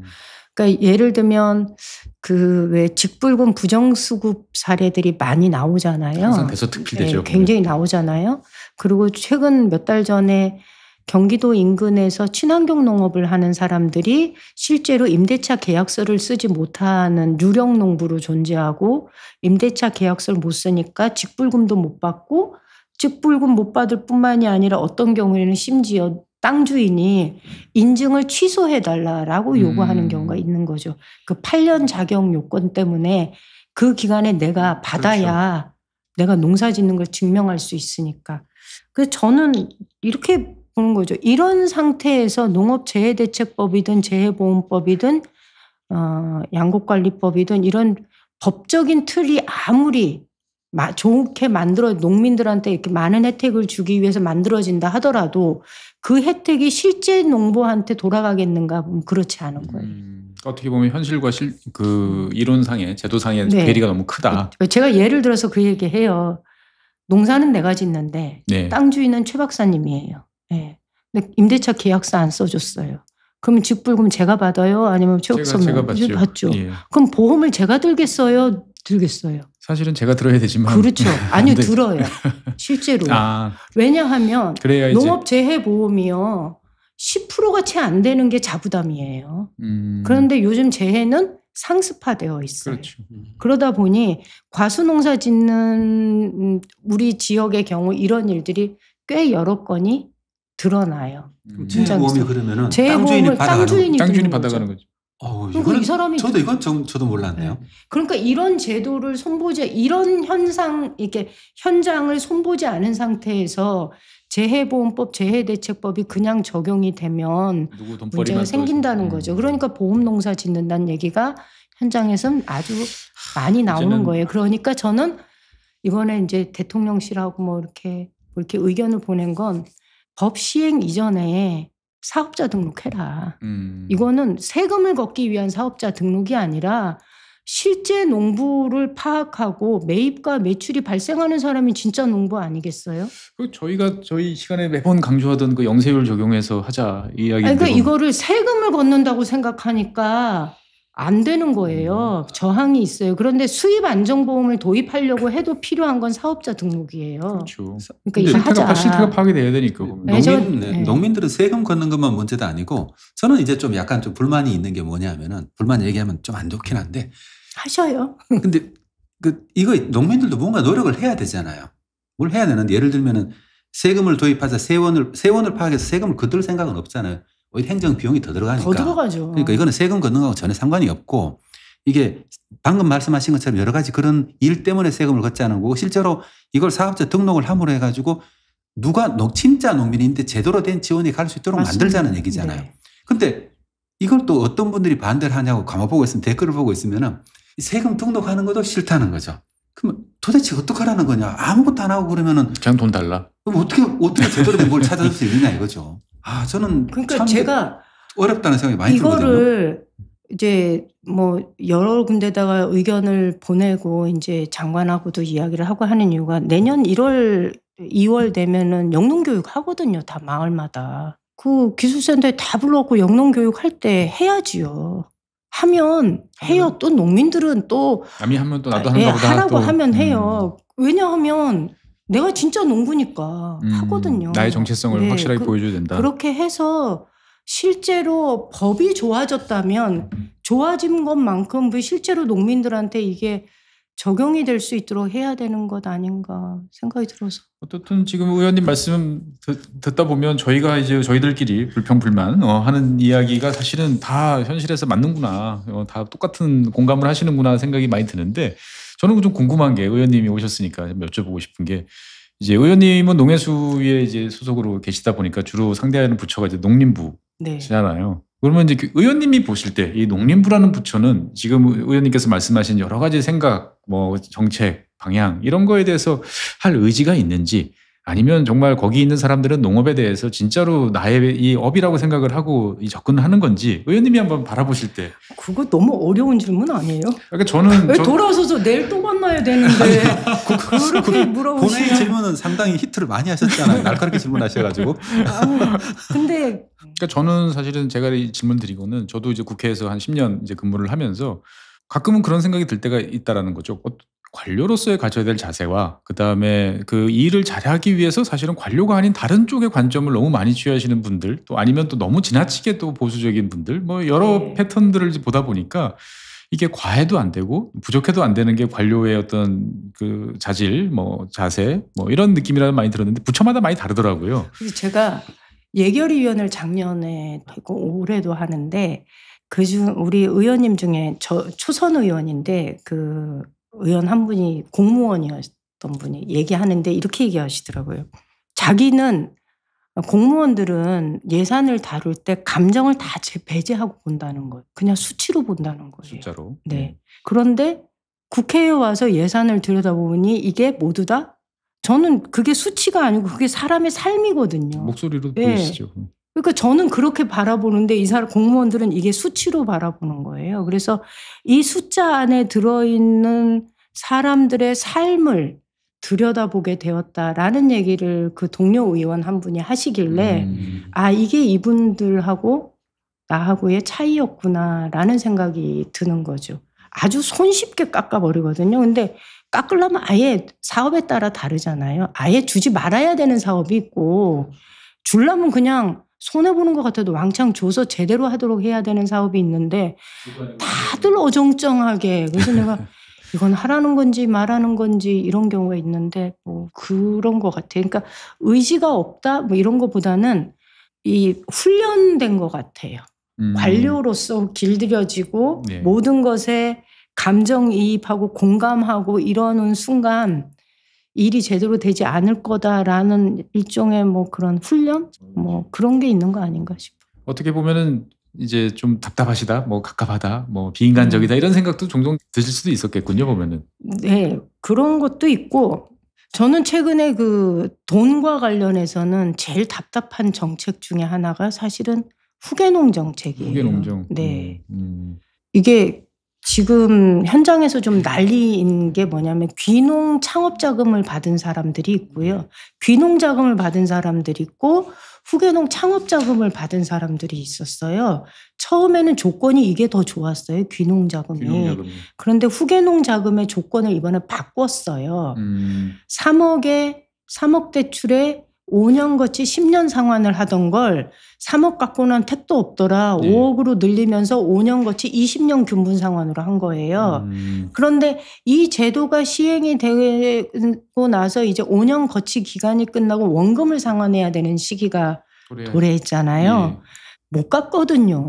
그러니까 예를 들면 그 왜 직불금 부정수급 사례들이 많이 나오잖아요. 항상 대서특필되죠. 네, 굉장히 나오잖아요. 그리고 최근 몇 달 전에 경기도 인근에서 친환경 농업을 하는 사람들이 실제로 임대차 계약서를 쓰지 못하는 유령 농부로 존재하고 임대차 계약서를 못 쓰니까 직불금도 못 받고 직불금 못 받을 뿐만이 아니라 어떤 경우에는 심지어 땅 주인이 인증을 취소해달라라고 요구하는 경우가 있는 거죠. 그 8년 자격 요건 때문에 그 기간에 내가 받아야 내가 농사 짓는 걸 증명할 수 있으니까. 그래서 저는 이렇게 보는 거죠. 이런 상태에서 농업재해대책법이든 재해보험법이든 양곡관리법이든 이런 법적인 틀이 아무리 좋게 만들어 농민들한테 이렇게 많은 혜택을 주기 위해서 만들어진다 하더라도 그 혜택이 실제 농부한테 돌아가겠는가 보면 그렇지 않은 거예요. 어떻게 보면 현실과 그 이론상의 제도상의 네. 괴리가 너무 크다. 제가 예를 들어서 그 얘기해요. 농사는 내가 짓는데 네. 땅 주인은 최 박사님이에요. 네. 근데 임대차 계약서 안 써줬어요. 그럼 직불금 제가 받아요? 아니면 최 박사님 제가 받죠. 예. 그럼 보험을 제가 들겠어요? 들겠어요? 사실은 제가 들어야 되지만. 그렇죠. 아니요, 들어요. 실제로. 왜냐하면 그래야 농업재해보험이요. 10%가 채 안 되는 게 자부담이에요. 그런데 요즘 재해는 상습화되어 있어요. 그렇죠. 그러다 보니 과수농사 짓는 우리 지역의 경우 이런 일들이 꽤 여러 건이 드러나요. 재해보험이 그러면은 재해보험을 땅 주인이 받아가는 거죠. 이거는 이 사람이 저도 몰랐네요. 그러니까 이런 제도를 이런 이렇게 현장을 손보지 않은 상태에서 재해보험법, 재해대책법이 그냥 적용이 되면 문제가 생긴다는 거죠. 그러니까 보험농사 짓는다는 얘기가 현장에서는 아주 많이 나오는 거예요. 그러니까 저는 이번에 이제 대통령실하고 이렇게 의견을 보낸 건 법 시행 이전에 사업자 등록해라. 이거는 세금을 걷기 위한 사업자 등록이 아니라 실제 농부를 파악하고 매입과 매출이 발생하는 사람이 진짜 농부 아니겠어요? 저희가 저희 시간에 매번 강조하던 그 영세율 적용해서 하자 이야기인데. 그러니까 이거를 세금을 걷는다고 생각하니까 안 되는 거예요. 저항이 있어요. 그런데 수입 안정보험을 도입하려고 해도 필요한 건 사업자 등록이에요. 그렇죠. 그러니까 이거 하자. 실태가 파악돼야 되니까. 농민들은 세금 걷는 것만 문제도 아니고 저는 이제 좀 약간 좀 불만이 있는 게 뭐냐면은 불만 얘기하면 좀 안 좋긴 한데 하셔요. 근데 이거 농민들도 뭔가 노력을 해야 되잖아요. 뭘 해야 되는데 예를 들면은 세금을 도입하자 세원을 파악해서 세금을 걷을 생각은 없잖아요. 오히려 행정 비용이 더 들어가니까. 더 들어가죠. 그러니까 이거는 세금 걷는 거하고 전혀 상관이 없고 이게 방금 말씀하신 것처럼 여러 가지 그런 일 때문에 세금을 걷자는 거고 실제로 이걸 사업자 등록을 함으로 해가지고 누가 진짜 농민인데 제대로 된 지원이 갈 수 있도록 맞습니다. 만들자는 얘기잖아요. 그런데 이걸 또 어떤 분들이 반대를 하냐고 가만 보고 있으면 댓글을 보고 있으면은 세금 등록하는 것도 싫다는 거죠. 그럼 도대체 어떡하라는 거냐. 아무것도 안 하고 그러면은 그냥 돈 달라. 그럼 어떻게 제대로 된 뭘 찾아줄 수 있느냐 이거죠. 저는 그러니까 참 제가 어렵다는 생각이 많이 들거든요. 이거를 이제 여러 군데다가 의견을 보내고 이제 장관하고도 이야기를 하고 하는 이유가 내년 1월, 2월 되면은 영농교육 하거든요. 다 마을마다. 그 기술센터에 다 불러갖고 영농교육 할 때 해야지요. 하면 해요. 또 농민들은 또 남이 하면 또 나도 하는가 보다. 하라고 하면 해요. 왜냐하면 내가 진짜 농부니까 하거든요. 나의 정체성을 확실하게 보여줘야 된다. 그렇게 해서 실제로 법이 좋아졌다면 좋아진 것만큼 실제로 농민들한테 이게 적용이 될 수 있도록 해야 되는 것 아닌가 생각이 들어서. 어떻든 지금 의원님 말씀 듣다 보면 저희가 이제 저희들끼리 불평불만 하는 이야기가 사실은 다 현실에서 맞는구나. 다 똑같은 공감을 하시는구나 생각이 많이 드는데 저는 좀 궁금한 게 의원님이 오셨으니까 좀 여쭤보고 싶은 게 이제 의원님은 농해수에 이제 소속으로 계시다 보니까 주로 상대하는 부처가 이제 농림부잖아요. 네. 그러면 이제 의원님이 보실 때 이 농림부라는 부처는 지금 의원님께서 말씀하신 여러 가지 생각, 정책, 방향 이런 거에 대해서 할 의지가 있는지 아니면 정말 거기 있는 사람들은 농업에 대해서 진짜로 나의 이 업이라고 생각을 하고 접근을 하는 건지 의원님이 한번 바라보실 때. 그거 너무 어려운 질문 아니에요? 그러니까 저는 돌아서서 내일 또 만나야 되는데 그렇게 물어보시면. 본회의 질문은 상당히 히트를 많이 하셨잖아요. 날카롭게 질문하셔가지고. 근데 그러니까 저는 사실은 제가 이 질문 드리고는 저도 이제 국회에서 한 10년 이제 근무를 하면서 가끔은 그런 생각이 들 때가 있다라는 거죠. 관료로서의 가져야 될 자세와 그다음에 그 일을 잘하기 위해서 사실은 관료가 아닌 다른 쪽의 관점을 너무 많이 취하시는 분들 또 아니면 또 너무 지나치게 또 보수적인 분들 여러 패턴들을 보다 보니까 이게 과해도 안 되고 부족해도 안 되는 게 관료의 어떤 그 자질, 뭐 자세, 뭐 이런 느낌이라 많이 들었는데 부처마다 많이 다르더라고요. 그래서 제가 예결위원을 작년에 했고 올해도 하는데 그중 우리 의원님 중에 저 초선 의원인데 그 의원 한 분이 공무원이었던 분이 얘기하는데 이렇게 얘기하시더라고요. 자기는 공무원들은 예산을 다룰 때 감정을 다 배제하고 본다는 거예요. 그냥 수치로 본다는 거예요. 숫자로. 네. 그런데 국회에 와서 예산을 들여다보니 이게 모두 다 저는 그게 수치가 아니고 그게 사람의 삶이거든요. 목소리로 네. 보이시죠. 그러니까 저는 그렇게 바라보는데 이 사람 공무원들은 이게 수치로 바라보는 거예요. 그래서 이 숫자 안에 들어있는 사람들의 삶을 들여다보게 되었다라는 얘기를 그 동료 의원 한 분이 하시길래 아 이게 이분들하고 나하고의 차이였구나라는 생각이 드는 거죠. 아주 손쉽게 깎아버리거든요. 근데 깎으려면 아예 사업에 따라 다르잖아요. 아예 주지 말아야 되는 사업이 있고 주려면 그냥 손해보는 것 같아도 왕창 줘서 제대로 하도록 해야 되는 사업이 있는데 다들 어정쩡하게 그래서 내가 이건 하라는 건지 말하는 건지 이런 경우가 있는데 뭐 그런 것 같아요. 그러니까 의지가 없다 뭐 이런 것보다는 이 훈련된 것 같아요. 관료로서 길들여지고 네. 모든 것에 감정이입하고 공감하고 이러는 순간 일이 제대로 되지 않을 거다라는 일종의 뭐 그런 훈련? 뭐 그런 게 있는 거 아닌가 싶어요. 어떻게 보면은 이제 좀 답답하시다, 뭐 갑갑하다, 뭐 비인간적이다 이런 생각도 종종 드실 수도 있었겠군요, 보면은. 네, 그런 것도 있고 저는 최근에 그 돈과 관련해서는 제일 답답한 정책 중에 하나가 사실은 후계농 정책이에요. 후계농정. 네. 이게 지금 현장에서 좀 난리인 게 뭐냐면 귀농 창업 자금을 받은 사람들이 있고요. 귀농 자금을 받은 사람들이 있고 후계농 창업 자금을 받은 사람들이 있었어요. 처음에는 조건이 이게 더 좋았어요. 귀농 자금이. 그런데 후계농 자금의 조건을 이번에 바꿨어요. 3억 대출에 5년 거치 10년 상환을 하던 걸 3억 갖고는 택도 없더라. 네. 5억으로 늘리면서 5년 거치 20년 균분 상환으로 한 거예요. 그런데 이 제도가 시행이 되고 나서 이제 5년 거치 기간이 끝나고 원금을 상환해야 되는 시기가 도래했잖아요. 예. 못 갚거든요.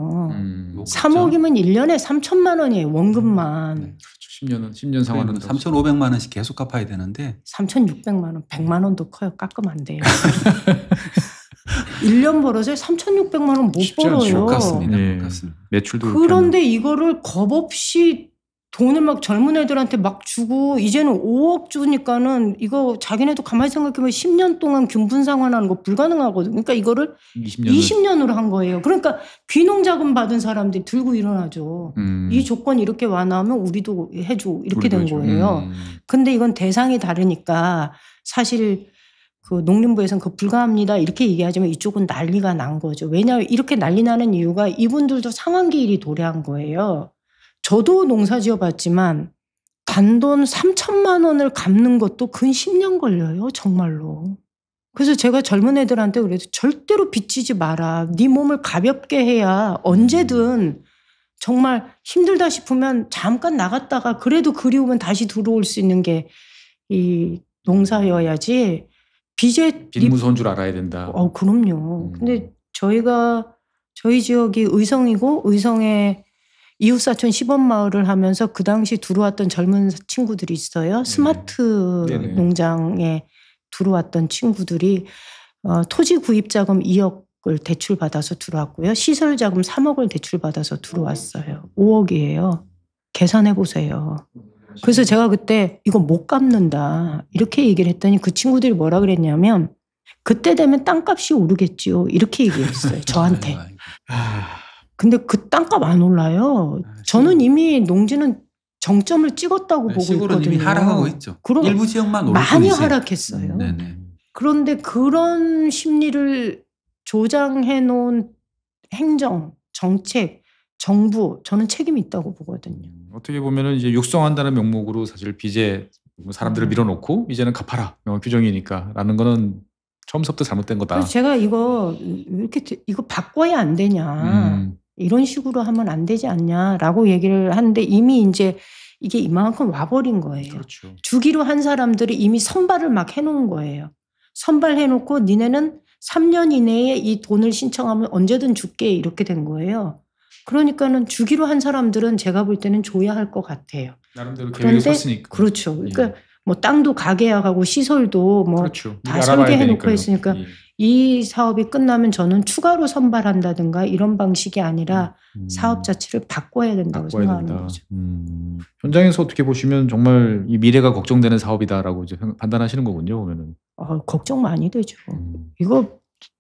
못 3억이면 1년에 3천만 원이에요. 원금만. 네. 10년 상환은 3,500만 원씩 계속 갚아야 되는데 3,600만 원, 100만 원도 커요. 깎으면 안 돼요. 1년 벌어서 3,600만 원 못 쉽지 않죠. 벌어요. 못 갚습니다. 예. 못 갚습니다. 매출도 그런데 이거를 겁 없이 돈을 막 젊은 애들한테 막 주고 이제는 5억 주니까는 이거 자기네도 가만히 생각해보면 10년 동안 균분 상환하는 거 불가능하거든요. 그러니까 이거를 20년으로 한 거예요. 그러니까 귀농 자금 받은 사람들이 들고 일어나죠. 이 조건 이렇게 완화하면 우리도 해줘 이렇게 된 거예요. 근데 이건 대상이 다르니까 사실 그 농림부에서는 그거 불가합니다 이렇게 얘기하지만 이쪽은 난리가 난 거죠. 왜냐하면 이렇게 난리 나는 이유가 이분들도 상환기일이 도래한 거예요. 저도 농사 지어봤지만 단돈 3천만 원을 갚는 것도 근 10년 걸려요. 정말로. 그래서 제가 젊은 애들한테 그래도 절대로 빚지지 마라. 네 몸을 가볍게 해야 언제든 정말 힘들다 싶으면 잠깐 나갔다가 그래도 그리우면 다시 들어올 수 있는 게 이 농사여야지. 빈무서운 줄 알아야 된다. 그럼요. 근데 저희 지역이 의성이고 의성에 이웃사촌 시범마을을 하면서 그 당시 들어왔던 젊은 친구들이 있어요. 스마트 네네. 농장에 들어왔던 친구들이 토지 구입 자금 2억을 대출받아서 들어왔고요. 시설 자금 3억을 대출받아서 들어왔어요. 5억이에요. 계산해 보세요. 그래서 제가 그때 이거 못 갚는다 이렇게 얘기를 했더니 그 친구들이 뭐라 그랬냐면 그때 되면 땅값이 오르겠지요. 이렇게 얘기했어요. 저한테. 근데 그 땅값 안 올라요. 저는 이미 농지는 정점을 찍었다고 보고 시골은 있거든요. 이미 하락하고 있죠. 그럼 일부 지역만 오를 많이 뿐이지. 하락했어요. 네네. 그런데 그런 심리를 조장해 놓은 행정, 정책, 정부 저는 책임이 있다고 보거든요. 어떻게 보면은 이제 육성한다는 명목으로 사실 빚에 사람들을 밀어놓고 이제는 갚아라 규정이니까라는 거는 처음부터 잘못된 거다. 그래서 제가 이거 바꿔야 안 되냐. 이런 식으로 하면 안 되지 않냐라고 얘기를 하는데 이미 이제 이게 이만큼 와버린 거예요. 그렇죠. 주기로 한 사람들이 이미 선발을 막 해놓은 거예요. 선발해놓고 니네는 3년 이내에 이 돈을 신청하면 언제든 줄게 이렇게 된 거예요. 그러니까는 주기로 한 사람들은 제가 볼 때는 줘야 할 것 같아요. 나름대로 계획을 썼으니까. 그렇죠. 그러니까 뭐 땅도 가계약하고 시설도 뭐 그렇죠. 다 설계해놓고 했으니까 예. 이 사업이 끝나면 저는 추가로 선발한다든가 이런 방식이 아니라 사업 자체를 바꿔야 된다고 생각하는 거죠. 현장에서 어떻게 보시면 정말 이 미래가 걱정되는 사업이다라고 이제 판단하시는 거군요. 보면은. 걱정 많이 되죠. 이거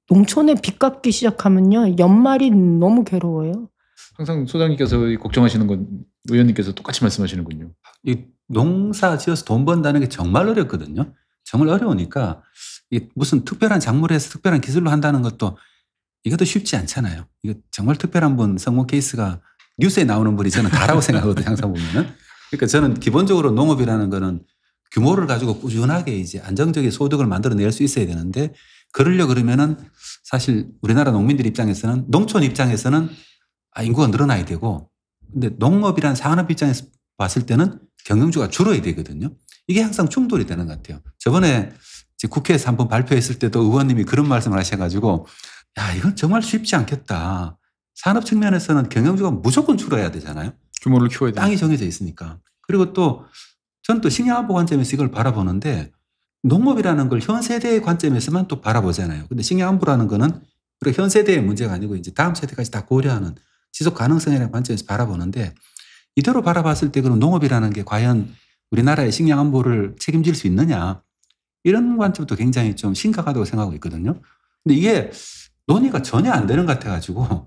농촌에 빚 갚기 시작하면요 연말이 너무 괴로워요. 항상 소장님께서 걱정하시는 건 의원님께서 똑같이 말씀하시는군요. 이 농사 지어서 돈 번다는 게 정말 어렵거든요. 정말 어려우니까 이 무슨 특별한 작물에서 특별한 기술로 한다는 것도 이것도 쉽지 않잖아요. 이거 정말 특별한 분 성공 케이스가 뉴스에 나오는 분이 저는 다라고 생각하거든요. 항상 보면은. 그러니까 저는 기본적으로 농업이라는 거는 규모를 가지고 꾸준하게 이제 안정적인 소득을 만들어낼 수 있어야 되는데 그러려 그러면은 사실 우리나라 농민들 입장에서는 농촌 입장에서는 인구가 늘어나야 되고 근데 농업이란 산업 입장에서 봤을 때는 경영주가 줄어야 되거든요. 이게 항상 충돌이 되는 것 같아요. 저번에 국회에서 한번 발표했을 때도 의원님이 그런 말씀을 하셔가지고 야 이건 정말 쉽지 않겠다. 산업 측면에서는 경영주가 무조건 줄어야 되잖아요. 규모를 키워야 돼. 땅이 정해져 있으니까. 그리고 또 전 또 식량안보 관점에서 이걸 바라보는데 농업이라는 걸 현 세대의 관점에서만 또 바라보잖아요. 근데 식량안보라는 거는 우리가 현 세대의 문제가 아니고 이제 다음 세대까지 다 고려하는 지속 가능성이라는 관점에서 바라보는데 이대로 바라봤을 때 그럼 농업이라는 게 과연 우리나라의 식량 안보를 책임질 수 있느냐 이런 관점도 굉장히 좀 심각하다고 생각하고 있거든요. 근데 이게 논의가 전혀 안 되는 것 같아가지고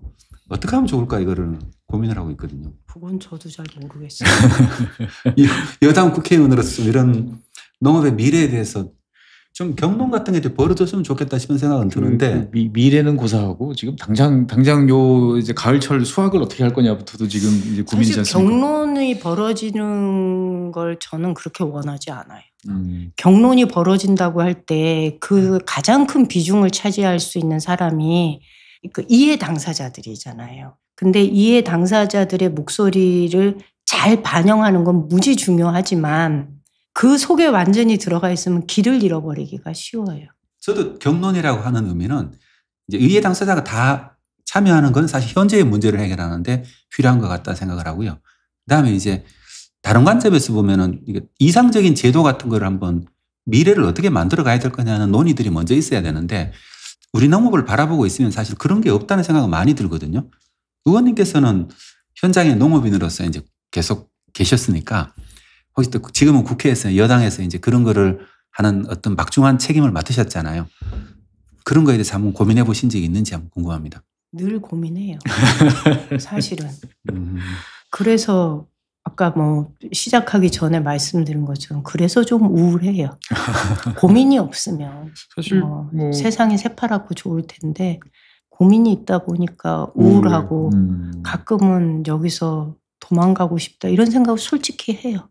어떻게 하면 좋을까 이거를 고민을 하고 있거든요. 그건 저도 잘 모르겠어요. 여당 국회의원으로서 이런 농업의 미래에 대해서 좀 경론 같은 게 벌어졌으면 좋겠다 싶은 생각은 드는데 미래는 고사하고 지금 당장 요 이제 가을철 수확을 어떻게 할 거냐부터도 지금 이제 고민이지 사실 않습니까? 경론이 벌어지는 걸 저는 그렇게 원하지 않아요. 경론이 벌어진다고 할 때 그 가장 큰 비중을 차지할 수 있는 사람이 그 이해 당사자들이잖아요. 근데 이해 당사자들의 목소리를 잘 반영하는 건 무지 중요하지만 그 속에 완전히 들어가 있으면 길을 잃어버리기가 쉬워요. 저도 경론이라고 하는 의미는 이제 이해 당사자가 다 참여하는 건 사실 현재의 문제를 해결하는데 필요한 것 같다 생각을 하고요. 그다음에 이제 다른 관점에서 보면은 이게 이상적인 제도 같은 걸 한번 미래를 어떻게 만들어 가야 될 거냐는 논의들이 먼저 있어야 되는데 우리 농업을 바라보고 있으면 사실 그런 게 없다는 생각은 많이 들거든요. 의원님께서는 현장의 농업인으로서 이제 계속 계셨으니까 혹시 또 지금은 국회에서 여당에서 이제 그런 거를 하는 어떤 막중한 책임을 맡으셨잖아요. 그런 거에 대해서 한번 고민해 보신 적이 있는지 한번 궁금합니다. 늘 고민해요. 사실은. 그래서 아까 뭐 시작하기 전에 말씀드린 것처럼 그래서 좀 우울해요. 고민이 없으면 사실 세상이 새파랗고 좋을 텐데 고민이 있다 보니까 우울하고 가끔은 여기서 도망가고 싶다 이런 생각을 솔직히 해요.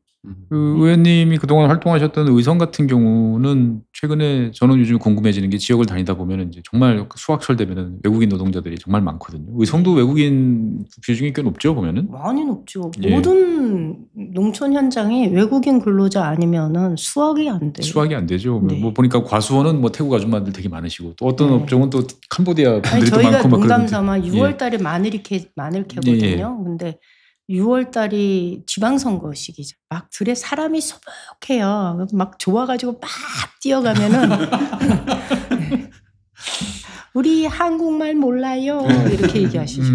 그 의원님이 그동안 활동하셨던 의성 같은 경우는 최근에 저는 요즘 궁금해지는 게 지역을 다니다 보면 이제 정말 수확철 되면은 외국인 노동자들이 정말 많거든요. 의성도 외국인 비중이 꽤 높죠 보면은. 많이 높죠. 예. 모든 농촌 현장이 외국인 근로자 아니면은 수확이 안 돼요. 수확이 안 되죠. 네. 뭐 보니까 과수원은 뭐 태국 아줌마들 되게 많으시고 또 어떤 업종은 또 캄보디아 분들이 또 저희가 많고 막 농담 그러는데. 삼아 6월달에 마늘 캐거든요. 근데 6월달이 지방선거 시기죠. 막 들에 사람이 소복해요. 막 좋아가지고 막 뛰어가면은 우리 한국말 몰라요 이렇게 얘기하시죠.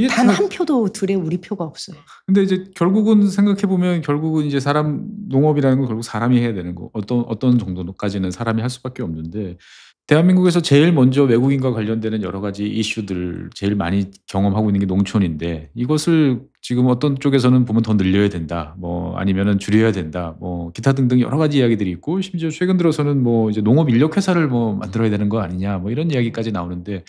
단 한 표도 들에 우리 표가 없어요. 근데 이제 결국은 생각해 보면 결국은 이제 사람 농업이라는 건 결국 사람이 해야 되는 거 어떤 정도까지는 사람이 할 수밖에 없는데. 대한민국에서 제일 먼저 외국인과 관련되는 여러 가지 이슈들 제일 많이 경험하고 있는 게 농촌인데 이것을 지금 어떤 쪽에서는 보면 더 늘려야 된다. 뭐 아니면은 줄여야 된다. 뭐 기타 등등 여러 가지 이야기들이 있고 심지어 최근 들어서는 뭐 이제 농업 인력 회사를 뭐 만들어야 되는 거 아니냐. 뭐 이런 이야기까지 나오는데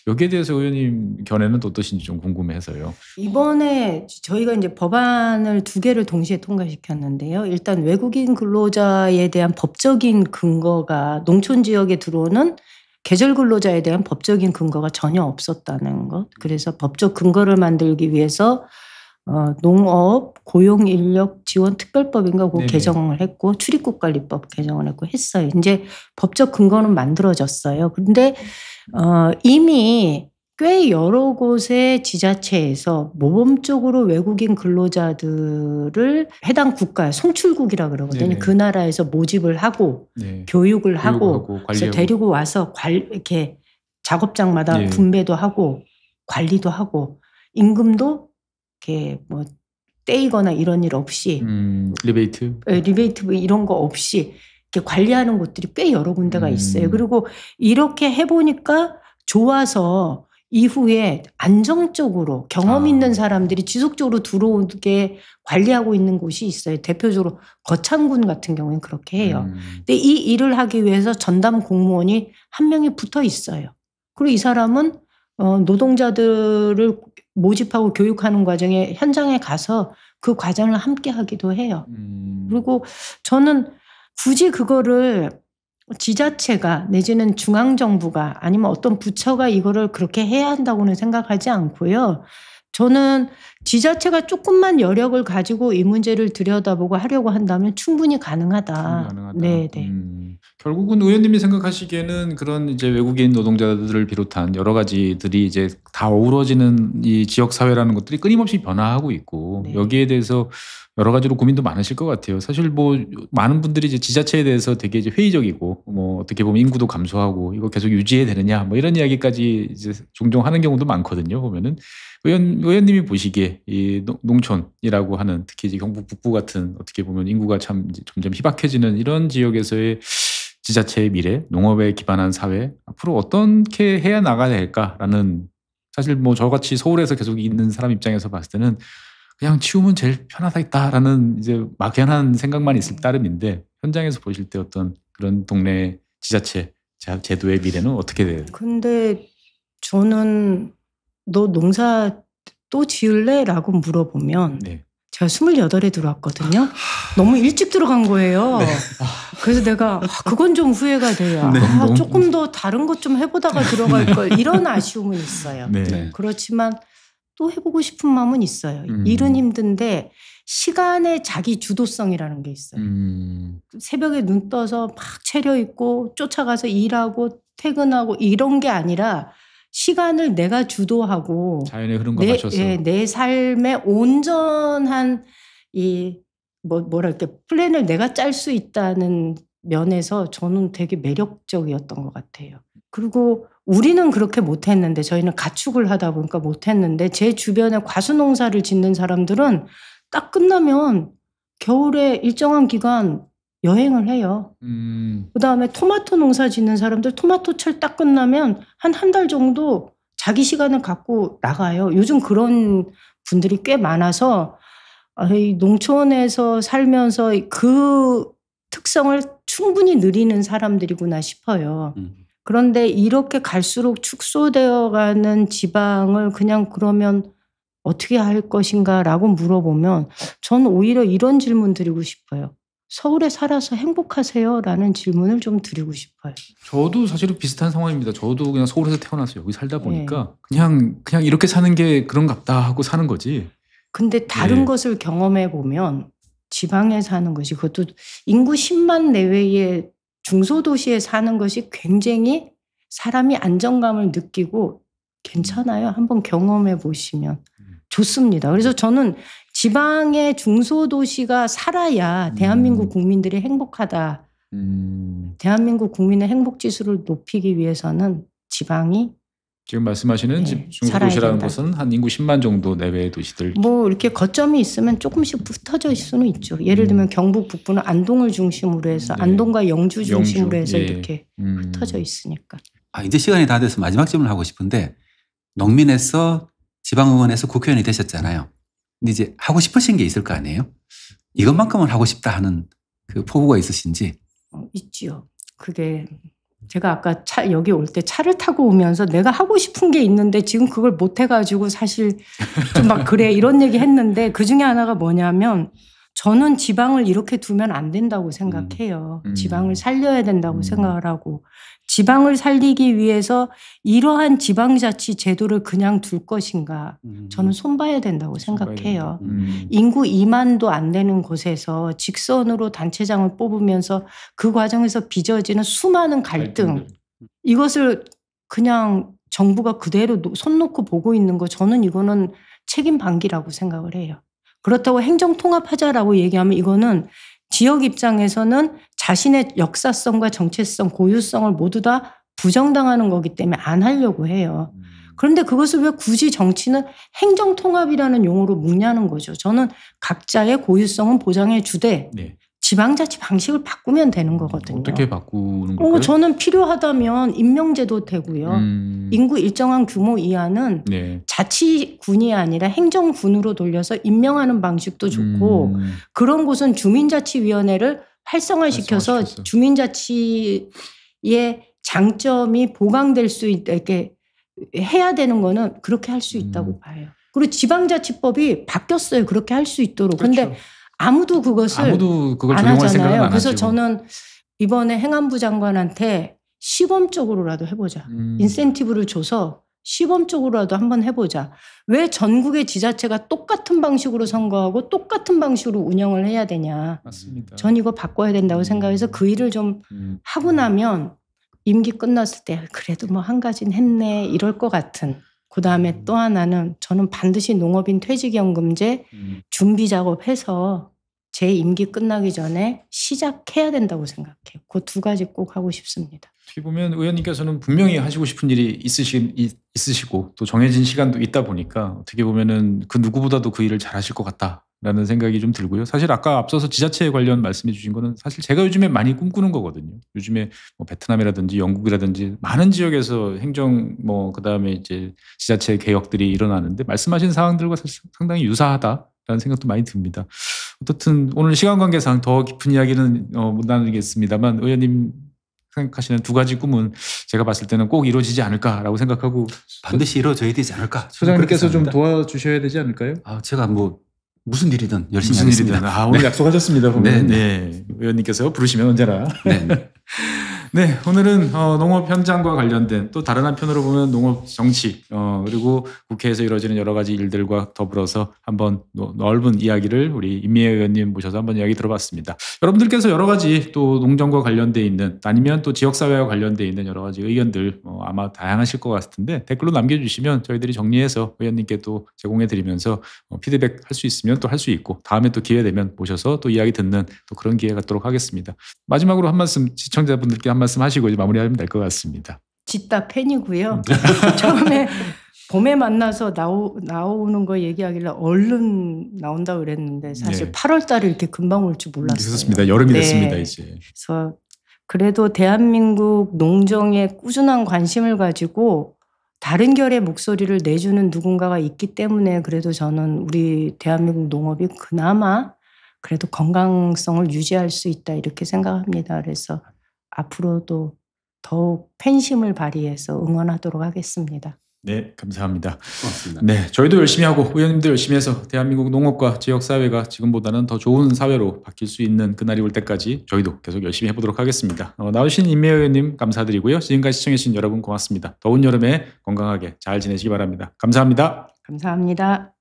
여기에 대해서 의원님 견해는 또 어떠신지 좀 궁금해서요. 이번에 저희가 이제 법안을 2개를 동시에 통과시켰는데요. 일단 외국인 근로자에 대한 법적인 근거가 농촌 지역에 들어오는 계절 근로자에 대한 법적인 근거가 전혀 없었다는 것. 그래서 법적 근거를 만들기 위해서 농업 고용인력 지원 특별법인가 그거 네네. 개정을 했고 출입국관리법 개정을 했고 했어요. 이제 법적 근거는 만들어졌어요. 그런데 이미 꽤 여러 곳의 지자체에서 모범적으로 외국인 근로자들을 해당 국가 송출국이라 그러거든요. 네네. 그 나라에서 모집을 하고 네. 교육을 하고 교육하고 그래서 관리하고. 데리고 와서 이렇게 작업장마다 예. 분배도 하고 관리도 하고 임금도 이렇게 뭐 떼이거나 이런 일 없이 리베이트. 리베이트 뭐 이런 거 없이 이렇게 관리하는 곳들이 꽤 여러 군데가 있어요. 그리고 이렇게 해보니까 좋아서 이후에 안정적으로 경험 있는 사람들이 지속적으로 들어오게 관리하고 있는 곳이 있어요. 대표적으로 거창군 같은 경우는 그렇게 해요. 근데 이 일을 하기 위해서 전담 공무원이 한 명이 붙어 있어요. 그리고 이 사람은 노동자들을 모집하고 교육하는 과정에 현장에 가서 그 과정을 함께 하기도 해요. 그리고 저는 굳이 그거를 지자체가 내지는 중앙정부가 아니면 어떤 부처가 이거를 그렇게 해야 한다고는 생각하지 않고요. 저는 지자체가 조금만 여력을 가지고 이 문제를 들여다보고 하려고 한다면 충분히 가능하다. 가능하다. 네, 네. 결국은 의원님이 생각하시기에는 그런 이제 외국인 노동자들을 비롯한 여러 가지들이 이제 다 어우러지는 이 지역 사회라는 것들이 끊임없이 변화하고 있고 네. 여기에 대해서 여러 가지로 고민도 많으실 것 같아요. 사실 뭐 많은 분들이 이제 지자체에 대해서 되게 이제 회의적이고 뭐 어떻게 보면 인구도 감소하고 이거 계속 유지해야 되느냐 뭐 이런 이야기까지 이제 종종 하는 경우도 많거든요. 보면은 의원님이 보시기에 이 농촌이라고 하는 특히 이제 경북 북부 같은 어떻게 보면 인구가 참 이제 점점 희박해지는 이런 지역에서의 지자체의 미래, 농업에 기반한 사회 앞으로 어떻게 해야 나가야 될까라는 사실 뭐 저같이 서울에서 계속 있는 사람 입장에서 봤을 때는 그냥 치우면 제일 편하다라는 이제 막연한 생각만 있을 따름인데 현장에서 보실 때 어떤 그런 동네 지자체 제도의 미래는 어떻게 돼요? 근데 저는 너 농사 또 지을래? 라고 물어보면 네. 제가 28에 들어왔거든요. 너무 일찍 들어간 거예요. 그래서 내가 그건 좀 후회가 돼요. 네. 조금 더 다른 것 좀 해보다가 들어갈 걸 이런 아쉬움은 있어요. 네. 그렇지만 또 해보고 싶은 마음은 있어요. 일은 힘든데 시간의 자기 주도성이라는 게 있어요. 새벽에 눈 떠서 막 차려입고 쫓아가서 일하고 퇴근하고 이런 게 아니라 시간을 내가 주도하고 자연의 흐름과 맞춰서 내 삶의 온전한 이 뭐랄까 플랜을 내가 짤 수 있다는 면에서 저는 되게 매력적이었던 것 같아요. 그리고 우리는 그렇게 못했는데 저희는 가축을 하다 보니까 못했는데 제 주변에 과수농사를 짓는 사람들은 딱 끝나면 겨울에 일정한 기간 여행을 해요. 그다음에 토마토 농사 짓는 사람들 토마토철 딱 끝나면 한 달 정도 자기 시간을 갖고 나가요. 요즘 그런 분들이 꽤 많아서 이 농촌에서 살면서 그 특성을 충분히 누리는 사람들이구나 싶어요. 그런데 이렇게 갈수록 축소되어가는 지방을 그냥 그러면 어떻게 할 것인가라고 물어보면 저는 오히려 이런 질문 드리고 싶어요. 서울에 살아서 행복하세요? 라는 질문을 좀 드리고 싶어요. 저도 사실은 비슷한 상황입니다. 저도 그냥 서울에서 태어나서 여기 살다 보니까 그냥 이렇게 사는 게 그런갑다 하고 사는 거지. 근데 다른 것을 경험해 보면 지방에 사는 것이 그것도 인구 10만 내외의 중소도시에 사는 것이 굉장히 사람이 안정감을 느끼고 괜찮아요. 한번 경험해 보시면 좋습니다. 그래서 저는 지방의 중소도시가 살아야 대한민국 국민들이 행복하다. 대한민국 국민의 행복지수를 높이기 위해서는 지방이 지금 말씀하시는 중소도시라는 것은 한 인구 10만 정도 내외의 도시들. 뭐 이렇게 거점이 있으면 조금씩 흩어져 있을 수는 있죠. 예를 들면 경북 북부는 안동을 중심으로 해서 안동과 영주 중심으로 해서 이렇게 흩어져 있으니까. 이제 시간이 다 돼서 마지막 질문을 하고 싶은데 농민에서 지방의원에서 국회의원이 되셨잖아요. 근데 이제 하고 싶으신 게 있을 거 아니에요? 이것만큼은 하고 싶다 하는 그 포부가 있으신지? 있지요. 그게 제가 아까 여기 올 때 차를 타고 오면서 내가 하고 싶은 게 있는데 지금 그걸 못 해가지고 사실 좀 막 그래 이런 얘기 했는데 그 중에 하나가 뭐냐면 저는 지방을 이렇게 두면 안 된다고 생각해요. 지방을 살려야 된다고 생각을 하고 지방을 살리기 위해서 이러한 지방자치 제도를 그냥 둘 것인가 저는 손봐야 된다고 생각해요. 인구 2만도 안 되는 곳에서 직선으로 단체장을 뽑으면서 그 과정에서 빚어지는 수많은 갈등 이것을 그냥 정부가 그대로 손 놓고 보고 있는 거 저는 이거는 책임 방기라고 생각을 해요. 그렇다고 행정통합하자라고 얘기하면 이거는 지역 입장에서는 자신의 역사성과 정체성, 고유성을 모두 다 부정당하는 거기 때문에 안 하려고 해요. 그런데 그것을 왜 굳이 정치는 행정통합이라는 용어로 묵냐는 거죠. 저는 각자의 고유성은 보장해 주되 네. 지방자치 방식을 바꾸면 되는 거거든요. 어떻게 바꾸는 걸까요? 저는 필요하다면 임명제도 되고요. 인구 일정한 규모 이하는 네. 자치군이 아니라 행정군으로 돌려서 임명하는 방식도 좋고 그런 곳은 주민자치위원회를 활성화시켜서 주민자치의 장점이 보강될 수 있게 해야 되는 거는 그렇게 할 수 있다고 봐요. 그리고 지방자치법이 바뀌었어요. 그렇게 할 수 있도록. 그런데 그렇죠. 아무도 그걸 적용할 하잖아요. 생각은 안 그래서 하시고. 저는 이번에 행안부 장관한테 시범적으로라도 해보자. 인센티브를 줘서 시범적으로라도 한번 해보자. 왜 전국의 지자체가 똑같은 방식으로 선거하고 똑같은 방식으로 운영을 해야 되냐. 맞습니다. 전 이거 바꿔야 된다고 생각해서 그 일을 좀 하고 나면 임기 끝났을 때 그래도 뭐 한 가지는 했네 이럴 것 같은. 그다음에 또 하나는 저는 반드시 농업인 퇴직연금제 준비 작업해서 제 임기 끝나기 전에 시작해야 된다고 생각해요. 그 두 가지 꼭 하고 싶습니다. 어떻게 보면 의원님께서는 분명히 하시고 싶은 일이 있으시고 또 정해진 시간도 있다 보니까 어떻게 보면은 그 누구보다도 그 일을 잘하실 것 같다라는 생각이 좀 들고요. 사실 아까 앞서서 지자체 관련 말씀해 주신 거는 사실 제가 요즘에 많이 꿈꾸는 거거든요. 요즘에 뭐 베트남이라든지 영국이라든지 많은 지역에서 행정 그다음에 이제 지자체 개혁들이 일어나는데 말씀하신 사항들과 사실 상당히 유사하다라는 생각도 많이 듭니다. 어떻든 오늘 시간 관계상 더 깊은 이야기는 못 나누겠습니다만 의원님 생각하시는 두 가지 꿈은 제가 봤을 때는 꼭 이루어지지 않을까라고 생각하고 반드시 이루어져야 되지 않을까. 소장님께서 좀 도와주셔야 되지 않을까요? 제가 뭐 무슨 일이든 열심히 무슨 하겠습니다. 일이든 오늘 약속하셨습니다. 보면. 네. 의원님께서 부르시면 언제나. 네. 네, 오늘은 농업 현장과 관련된 또 다른 한편으로 보면 농업 정치 그리고 국회에서 이루어지는 여러 가지 일들과 더불어서 한번 넓은 이야기를 우리 임미애 의원님 모셔서 한번 이야기 들어봤습니다. 여러분들께서 여러 가지 또 농정과 관련돼 있는 아니면 또 지역사회와 관련돼 있는 여러 가지 의견들 아마 다양하실 것 같은데 댓글로 남겨주시면 저희들이 정리해서 의원님께 또 제공해드리면서 피드백 할 수 있으면 또 할 수 있고 다음에 또 기회 되면 모셔서 또 이야기 듣는 또 그런 기회 갖도록 하겠습니다. 마지막으로 한 말씀 시청자분들께 한 말씀 하시고 이제 마무리하면 될 것 같습니다. 짓다 팬이고요. 처음에 봄에 만나서 나오는 거 얘기하길래 얼른 나온다고 그랬는데 사실 네. 8월 달에 이렇게 금방 올 줄 몰랐어요. 그렇습니다. 여름이 네. 됐습니다 이제. 그래서 그래도 대한민국 농정에 꾸준한 관심을 가지고 다른 결의 목소리를 내주는 누군가가 있기 때문에 그래도 저는 우리 대한민국 농업이 그나마 그래도 건강성을 유지할 수 있다 이렇게 생각합니다. 그래서 앞으로도 더욱 팬심을 발휘해서 응원하도록 하겠습니다. 네, 감사합니다. 고맙습니다. 네, 저희도 열심히 하고 의원님도 열심히 해서 대한민국 농업과 지역사회가 지금보다는 더 좋은 사회로 바뀔 수 있는 그날이 올 때까지 저희도 계속 열심히 해보도록 하겠습니다. 나오신 임미애 의원님 감사드리고요. 지금까지 시청해주신 여러분 고맙습니다. 더운 여름에 건강하게 잘 지내시기 바랍니다. 감사합니다. 감사합니다.